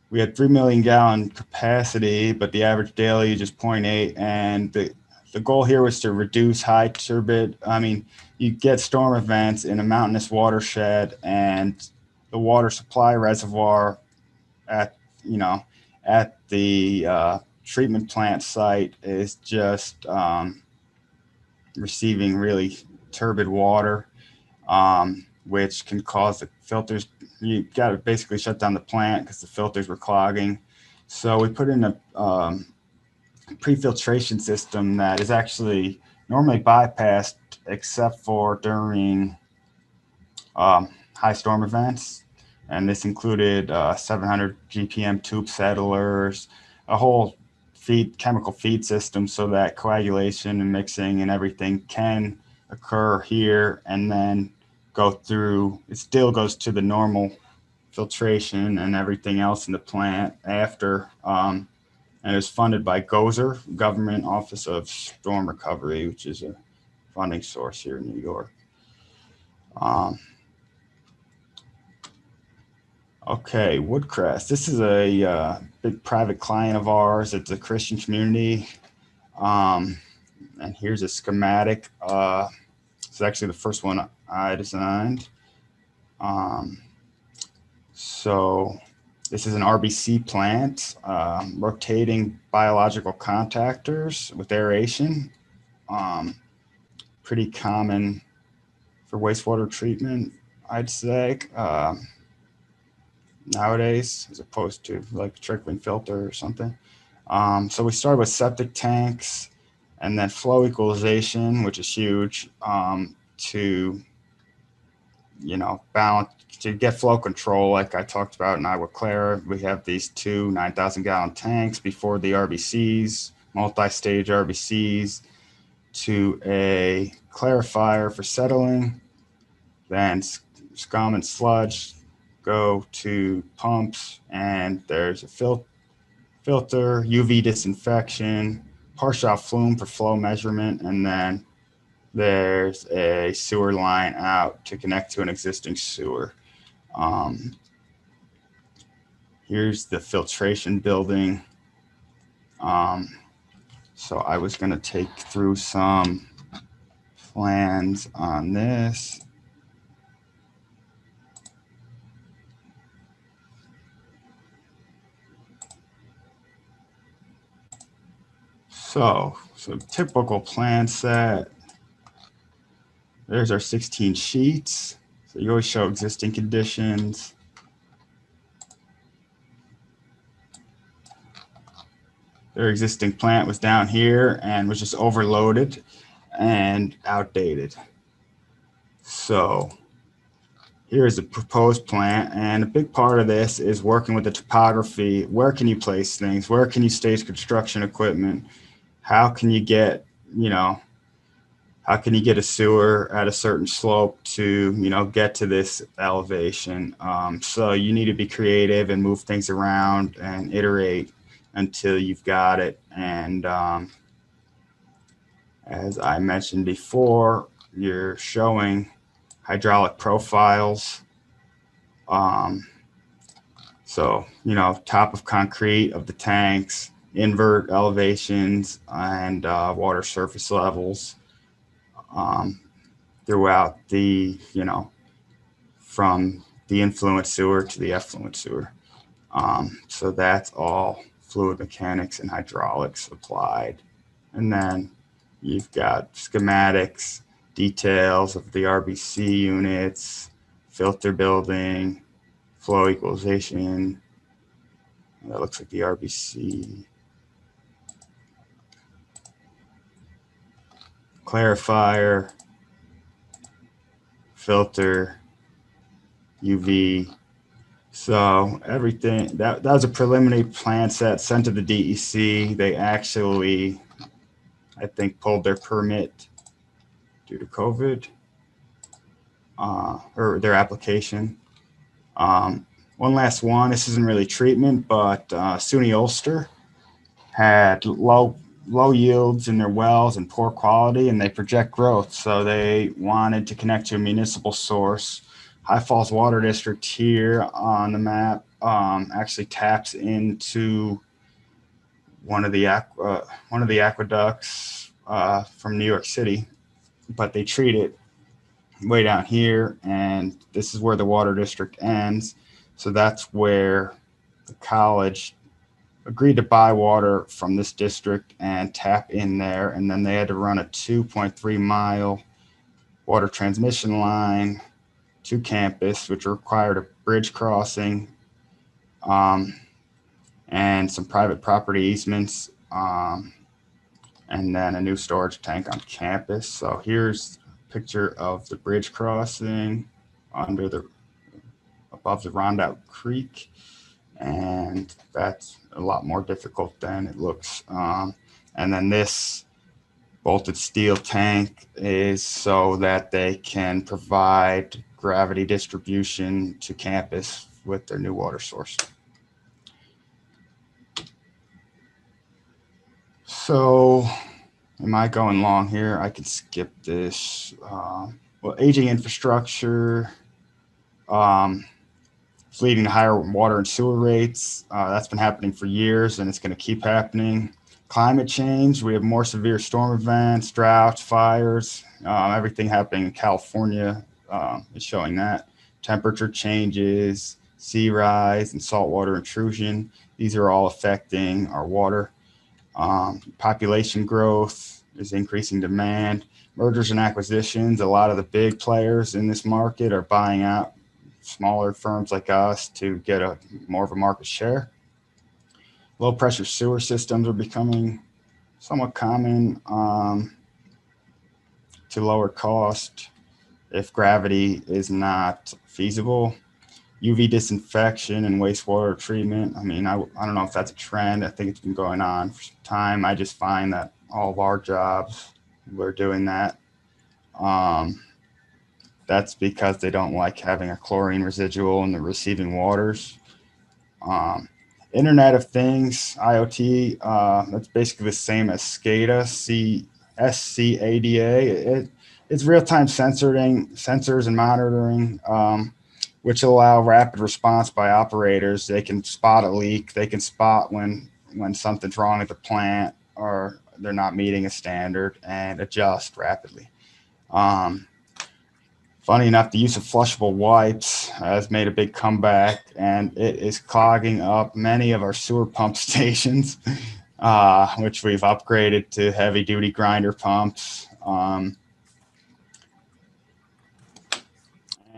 Speaker 1: we had 3 million gallon capacity, but the average daily is just 0.8. And the goal here was to reduce high turbid. I mean, you get storm events in a mountainous watershed, and the water supply reservoir at the treatment plant site is just receiving really turbid water, which can cause the filters. You got to basically shut down the plant because the filters were clogging. So we put in a pre-filtration system that is actually normally bypassed except for during high storm events. And this included 700 GPM tube settlers, a whole chemical feed system so that coagulation and mixing and everything can occur here and then go through. It still goes to the normal filtration and everything else in the plant after. And it's funded by GOZER, Government Office of Storm Recovery, which is a funding source here in New York. Okay, Woodcrest. This is a big private client of ours. It's a Christian community. And here's a schematic. It's actually the first one I designed. So this is an RBC plant, rotating biological contactors with aeration. Pretty common for wastewater treatment, I'd say. Nowadays, as opposed to like a trickling filter or something. So we started with septic tanks and then flow equalization, which is huge, to, balance, to get flow control. Like I talked about in Agua, Clara, we have these two 9,000 gallon tanks before the RBCs, multi-stage RBCs, to a clarifier for settling, then scum and sludge go to pumps, and there's a filter, UV disinfection, partial flume for flow measurement, and then there's a sewer line out to connect to an existing sewer. Here's the filtration building. So I was going to take through some plans on this. So typical plan set. There's our 16 sheets. So you always show existing conditions. Their existing plant was down here and was just overloaded and outdated. So here's the proposed plant, and a big part of this is working with the topography. Where can you place things? Where can you stage construction equipment? How can you get, how can you get a sewer at a certain slope to, get to this elevation? So you need to be creative and move things around and iterate until you've got it. And as I mentioned before, you're showing hydraulic profiles. So, top of concrete of the tanks, invert elevations, and water surface levels throughout the, from the influent sewer to the effluent sewer. So that's all fluid mechanics and hydraulics applied. And then you've got schematics, details of the RBC units, filter building, flow equalization. That looks like the RBC. Clarifier, filter, UV. So everything, that was a preliminary plan set sent to the DEC. They actually, I think, pulled their permit due to COVID, or their application. One last one, this isn't really treatment, but SUNY Ulster had low yields in their wells and poor quality, and they project growth. So they wanted to connect to a municipal source. High Falls Water District here on the map actually taps into one of the aqueducts from New York City, but they treat it way down here, and this is where the water district ends. So that's where the college agreed to buy water from this district and tap in there. And then they had to run a 2.3 mile water transmission line to campus, which required a bridge crossing and some private property easements, and then a new storage tank on campus. So here's a picture of the bridge crossing above the Rondout Creek. And that's a lot more difficult than it looks. And then this bolted steel tank is so that they can provide gravity distribution to campus with their new water source. So am I going long here? I can skip this. Well, aging infrastructure, it's leading to higher water and sewer rates. That's been happening for years, and it's going to keep happening. Climate change, we have more severe storm events, droughts, fires, everything happening in California is showing that. Temperature changes, sea rise, and saltwater intrusion. These are all affecting our water. Population growth is increasing demand. Mergers and acquisitions, a lot of the big players in this market are buying out smaller firms like us to get more of a market share. Low pressure sewer systems are becoming somewhat common to lower cost if gravity is not feasible. UV disinfection and wastewater treatment. I mean, I don't know if that's a trend. I think it's been going on for some time. I just find that all of our jobs, we're doing that. That's because they don't like having a chlorine residual in the receiving waters. Internet of Things, IoT, that's basically the same as SCADA, SCADA. It's real-time sensors and monitoring, which allow rapid response by operators. They can spot a leak. They can spot when something's wrong at the plant or they're not meeting a standard and adjust rapidly. Funny enough, the use of flushable wipes has made a big comeback, and it is clogging up many of our sewer pump stations, which we've upgraded to heavy-duty grinder pumps.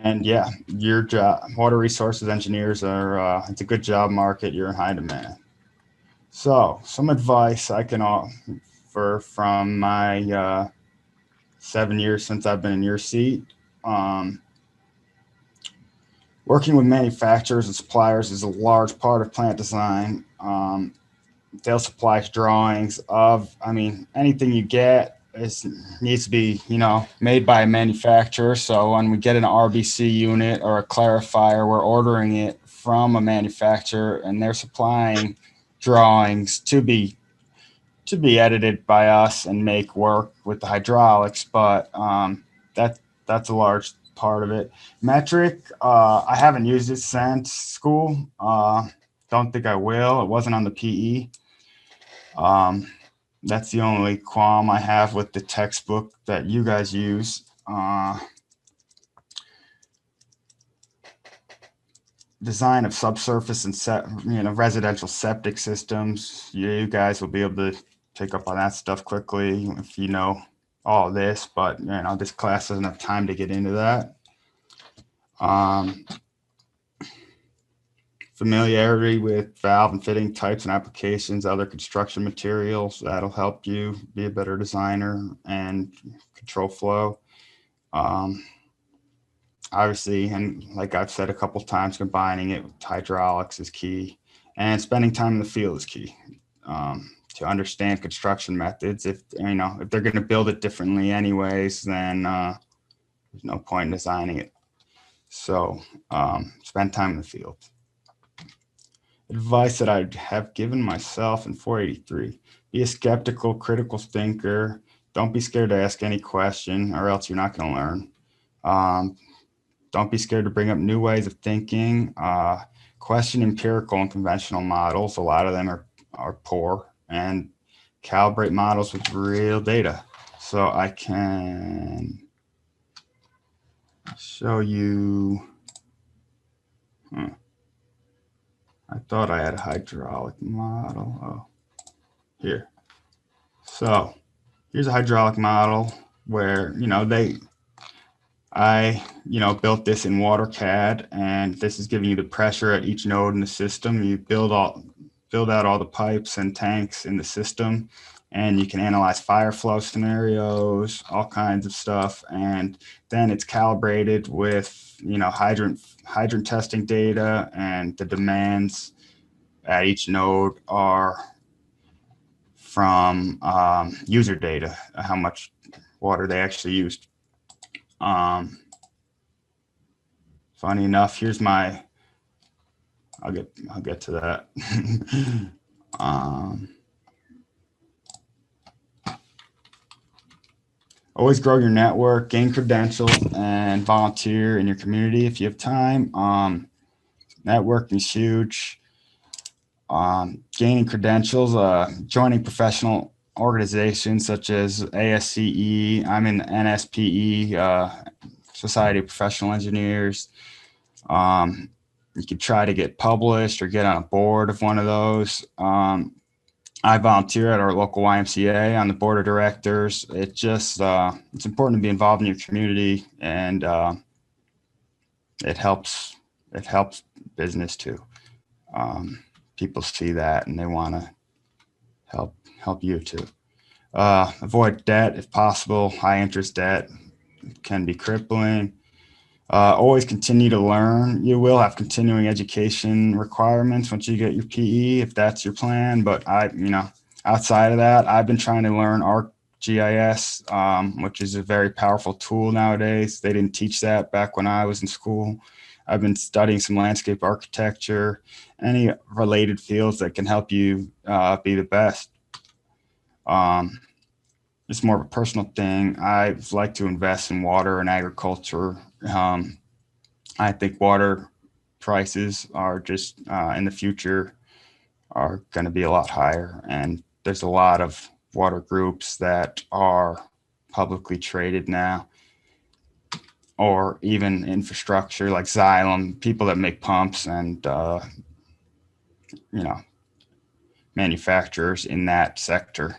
Speaker 1: And yeah, your job, water resources engineers are, it's a good job market. You're in high demand. So some advice I can offer from my 7 years since I've been in your seat. Working with manufacturers and suppliers is a large part of plant design. They'll supply drawings of, anything you get needs to be, made by a manufacturer. So when we get an RBC unit or a clarifier, we're ordering it from a manufacturer and they're supplying drawings to be edited by us and make work with the hydraulics. But that's a large part of it. Metric, I haven't used it since school. Don't think I will. It wasn't on the PE. That's the only qualm I have with the textbook that you guys use. design of subsurface and residential septic systems. You guys will be able to pick up on that stuff quickly if you know all this, but this class doesn't have time to get into that. Familiarity with valve and fitting types and applications, other construction materials, that'll help you be a better designer and control flow. Obviously, and like I've said a couple times, combining it with hydraulics is key, and spending time in the field is key to understand construction methods. If if they're going to build it differently anyways, then there's no point in designing it. So spend time in the field. Advice that I have given myself in 483: be a skeptical, critical thinker. Don't be scared to ask any question, or else you're not going to learn. Don't be scared to bring up new ways of thinking. Question empirical and conventional models. A lot of them are poor, and calibrate models with real data. So I can show you. I thought I had a hydraulic model. Oh, here. So here's a hydraulic model where, I built this in WaterCAD, and this is giving you the pressure at each node in the system. You build out all the pipes and tanks in the system, and you can analyze fire flow scenarios, all kinds of stuff. And then it's calibrated with, hydrant testing data, and the demands at each node are from user data, how much water they actually used. Funny enough, here's my, I'll get to that. Always grow your network, gain credentials, and volunteer in your community if you have time. Networking is huge. Gaining credentials, joining professional organizations such as ASCE. I'm in the NSPE, Society of Professional Engineers. You could try to get published or get on a board of one of those. I volunteer at our local YMCA on the board of directors. It's important to be involved in your community, and it helps business too. People see that and they want to help you too. Avoid debt if possible. High interest debt can be crippling. Always continue to learn. You will have continuing education requirements once you get your PE, if that's your plan. But outside of that, I've been trying to learn ArcGIS, which is a very powerful tool nowadays. They didn't teach that back when I was in school. I've been studying some landscape architecture, any related fields that can help you be the best. It's more of a personal thing. I like to invest in water and agriculture. I think water prices are just in the future are going to be a lot higher, and there's a lot of water groups that are publicly traded now, or even infrastructure like Xylem, people that make pumps and manufacturers in that sector.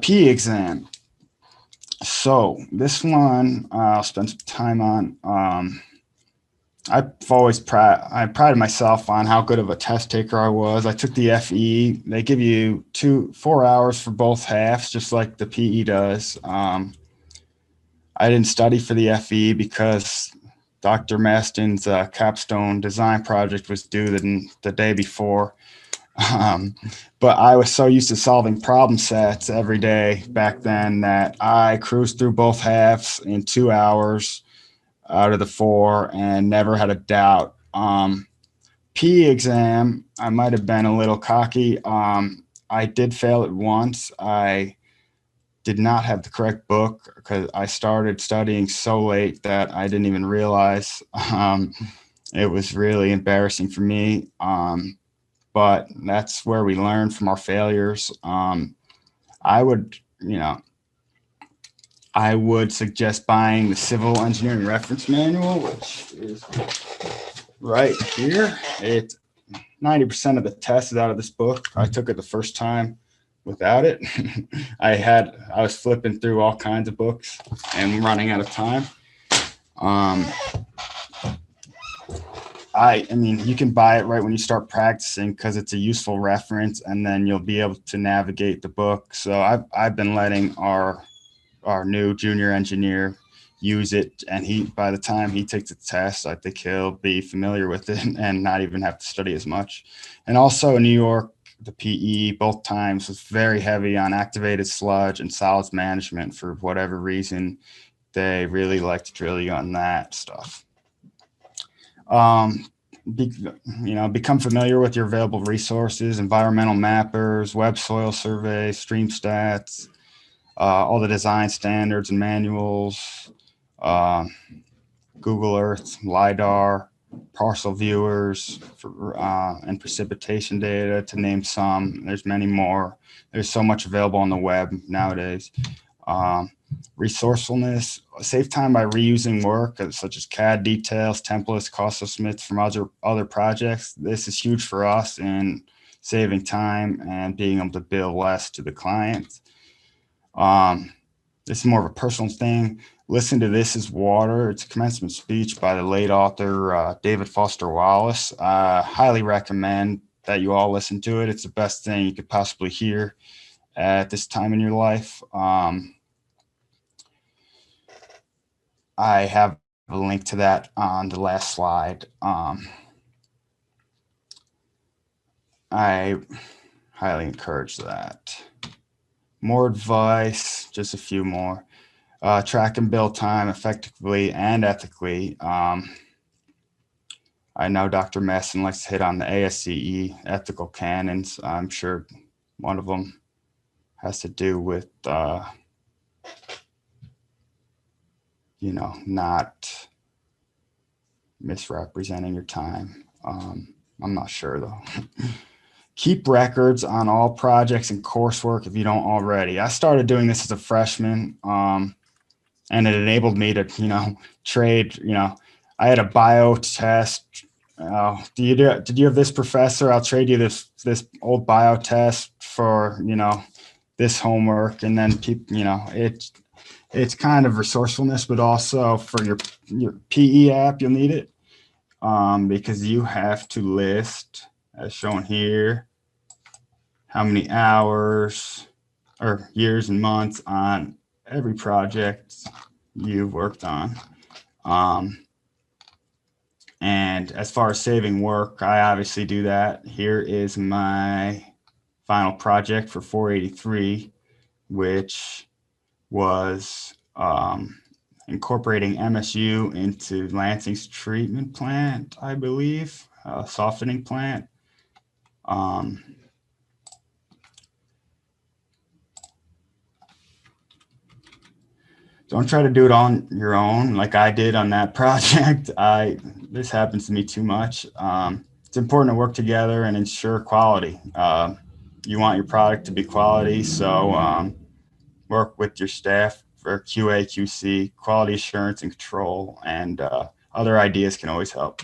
Speaker 1: P exam. So this one I'll spend some time on. I prided myself on how good of a test taker I was. I took the FE. They give you 4 hours for both halves, just like the PE does. I didn't study for the FE because Dr. Maston's capstone design project was due the day before. But I was so used to solving problem sets every day back then that I cruised through both halves in 2 hours out of the 4 and never had a doubt. PE exam, I might have been a little cocky. I did fail it once. I did not have the correct book because I started studying so late that I didn't even realize. It was really embarrassing for me. But that's where we learn from our failures. I would suggest buying the Civil Engineering Reference Manual, which is right here, it's 90% of the test is out of this book. I took it the first time without it. I was flipping through all kinds of books and running out of time. I mean, you can buy it right when you start practicing because it's a useful reference, and then you'll be able to navigate the book. So I've been letting our new junior engineer use it, and by the time he takes the test, I think he'll be familiar with it and not even have to study as much. And also in New York, the PE both times was very heavy on activated sludge and solids management. For whatever reason, they really like to drill you on that stuff. Become familiar with your available resources, environmental mappers, web soil surveys, stream stats, all the design standards and manuals, Google Earth, LiDAR, parcel viewers, and precipitation data, to name some. There's many more. There's so much available on the web nowadays. Resourcefulness, save time by reusing work such as CAD details, templates, cost estimates from other projects. This is huge for us in saving time and being able to bill less to the client. This is more of a personal thing. Listen to This Is Water. It's a commencement speech by the late author David Foster Wallace. Highly recommend that you all listen to it. It's the best thing you could possibly hear at this time in your life. I have a link to that on the last slide. I highly encourage that. More advice, just a few more. Track and bill time effectively and ethically. I know Dr. Messon likes to hit on the ASCE ethical canons. I'm sure one of them has to do with, not misrepresenting your time. I'm not sure though. Keep records on all projects and coursework if you don't already. I started doing this as a freshman, and it enabled me to, trade. I had a bio test. Did you have this, professor? I'll trade you this old bio test for this homework, and then it's kind of resourcefulness, but also for your PE app, you'll need it because you have to list, as shown here, how many hours or years and months on every project you've worked on. And as far as saving work, I obviously do that. Here is my final project for 483, which was incorporating MSU into Lansing's treatment plant, I believe, softening plant. Don't try to do it on your own like I did on that project. This happens to me too much. It's important to work together and ensure quality. You want your product to be quality, so work with your staff for QA, QC, quality assurance and control, and other ideas can always help.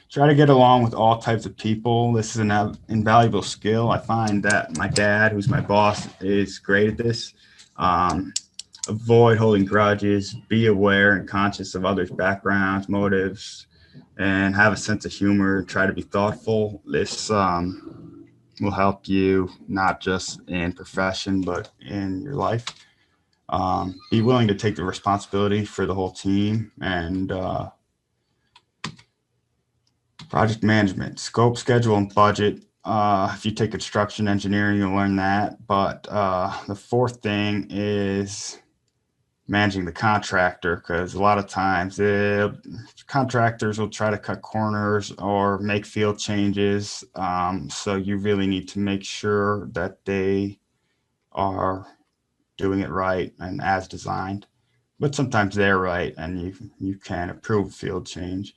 Speaker 1: Try to get along with all types of people. This is an invaluable skill. I find that my dad, who's my boss, is great at this. Avoid holding grudges, be aware and conscious of others' backgrounds, motives, and have a sense of humor. Try to be thoughtful. This will help you not just in profession, but in your life. Be willing to take the responsibility for the whole team. And project management, scope, schedule, and budget. If you take construction engineering, you'll learn that. But the fourth thing is managing the contractor, because a lot of times contractors will try to cut corners or make field changes. So you really need to make sure that they are doing it right and as designed. But sometimes they're right and you can approve a field change.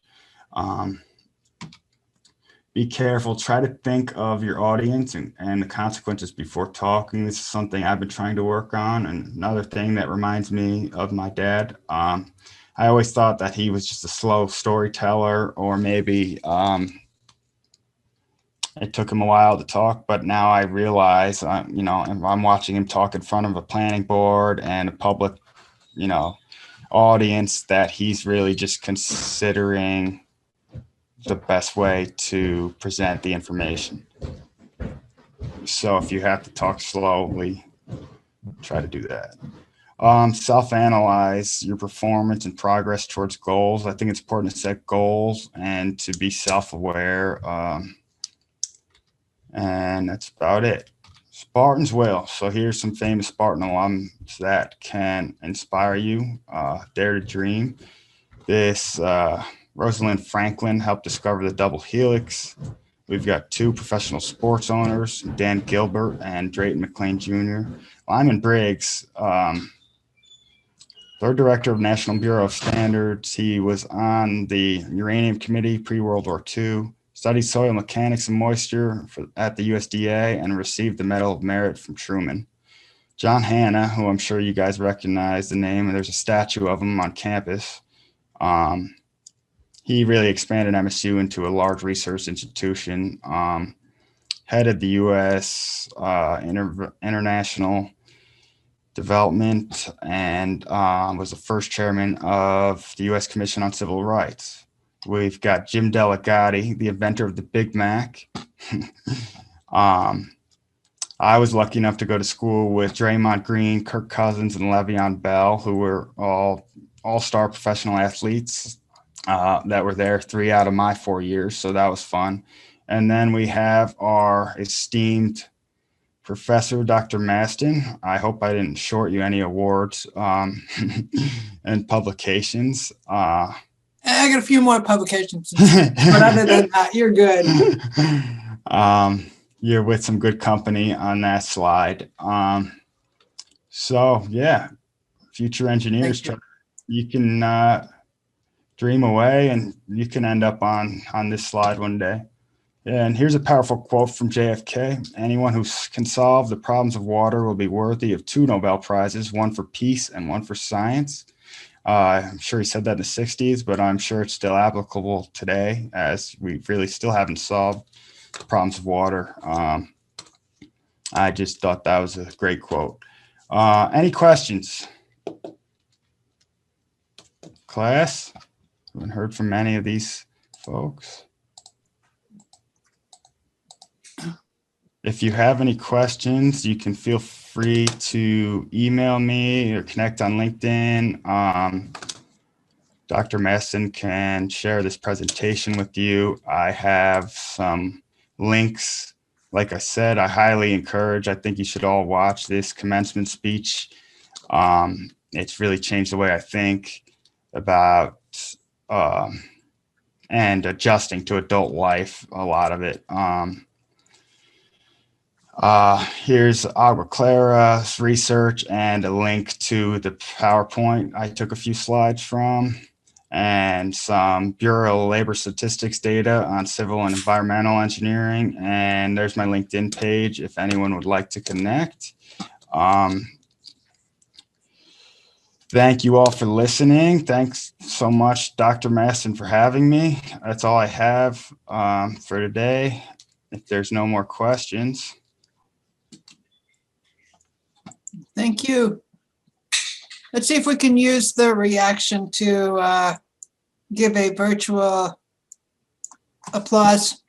Speaker 1: Be careful. Try to think of your audience and the consequences before talking. This is something I've been trying to work on. And another thing that reminds me of my dad, I I always thought that he was just a slow storyteller, or maybe it took him a while to talk, but now I realize, you know, I'm watching him talk in front of a planning board and a public, you know, audience, that he's really just considering the best way to present the information. So if you have to talk slowly, try to do that. Self-analyze your performance and progress towards goals. I think it's important to set goals and to be self-aware. And that's about it. Spartan's will. So here's some famous Spartan alums that can inspire you. Dare to dream. This Rosalind Franklin helped discover the double helix. We've got 2 professional sports owners, Dan Gilbert and Drayton McLean Jr. Lyman Briggs, 3rd Director of National Bureau of Standards. He was on the Uranium Committee pre-World War II, studied soil mechanics and moisture at the USDA, and received the Medal of Merit from Truman. John Hanna, who I'm sure you guys recognize the name, and there's a statue of him on campus. He really expanded MSU into a large research institution, headed the U.S. International Development, and was the first chairman of the U.S. Commission on Civil Rights. We've got Jim Delegati, the inventor of the Big Mac. I was lucky enough to go to school with Draymond Green, Kirk Cousins, and Le'Veon Bell, who were all-star professional athletes that were there 3 out of my 4 years. So that was fun. And then we have our esteemed Professor, Dr. Maston. I hope I didn't short you any awards and publications.
Speaker 3: I got a few more publications, but other than that, you're good.
Speaker 1: You're with some good company on that slide. So yeah, future engineers, you can dream away, and you can end up on this slide one day. And here's a powerful quote from JFK. Anyone who can solve the problems of water will be worthy of 2 Nobel Prizes, one for peace and one for science. I'm sure he said that in the 60s, but I'm sure it's still applicable today, as we really still haven't solved the problems of water. I just thought that was a great quote. Any questions? Class? Haven't heard from many of these folks. If you have any questions, you can feel free to email me or connect on LinkedIn. Dr. Maston can share this presentation with you. I have some links. Like I said, I highly encourage, I think you should all watch this commencement speech. It's really changed the way I think about and adjusting to adult life, a lot of it. Here's Agua Clara's research and a link to the PowerPoint I took a few slides from, and some Bureau of Labor Statistics data on civil and environmental engineering. And there's my LinkedIn page if anyone would like to connect. Thank you all for listening. Thanks so much, Dr. Maston, for having me. That's all I have for today. If there's no more questions.
Speaker 3: Thank you. Let's see if we can use the reaction to give a virtual applause.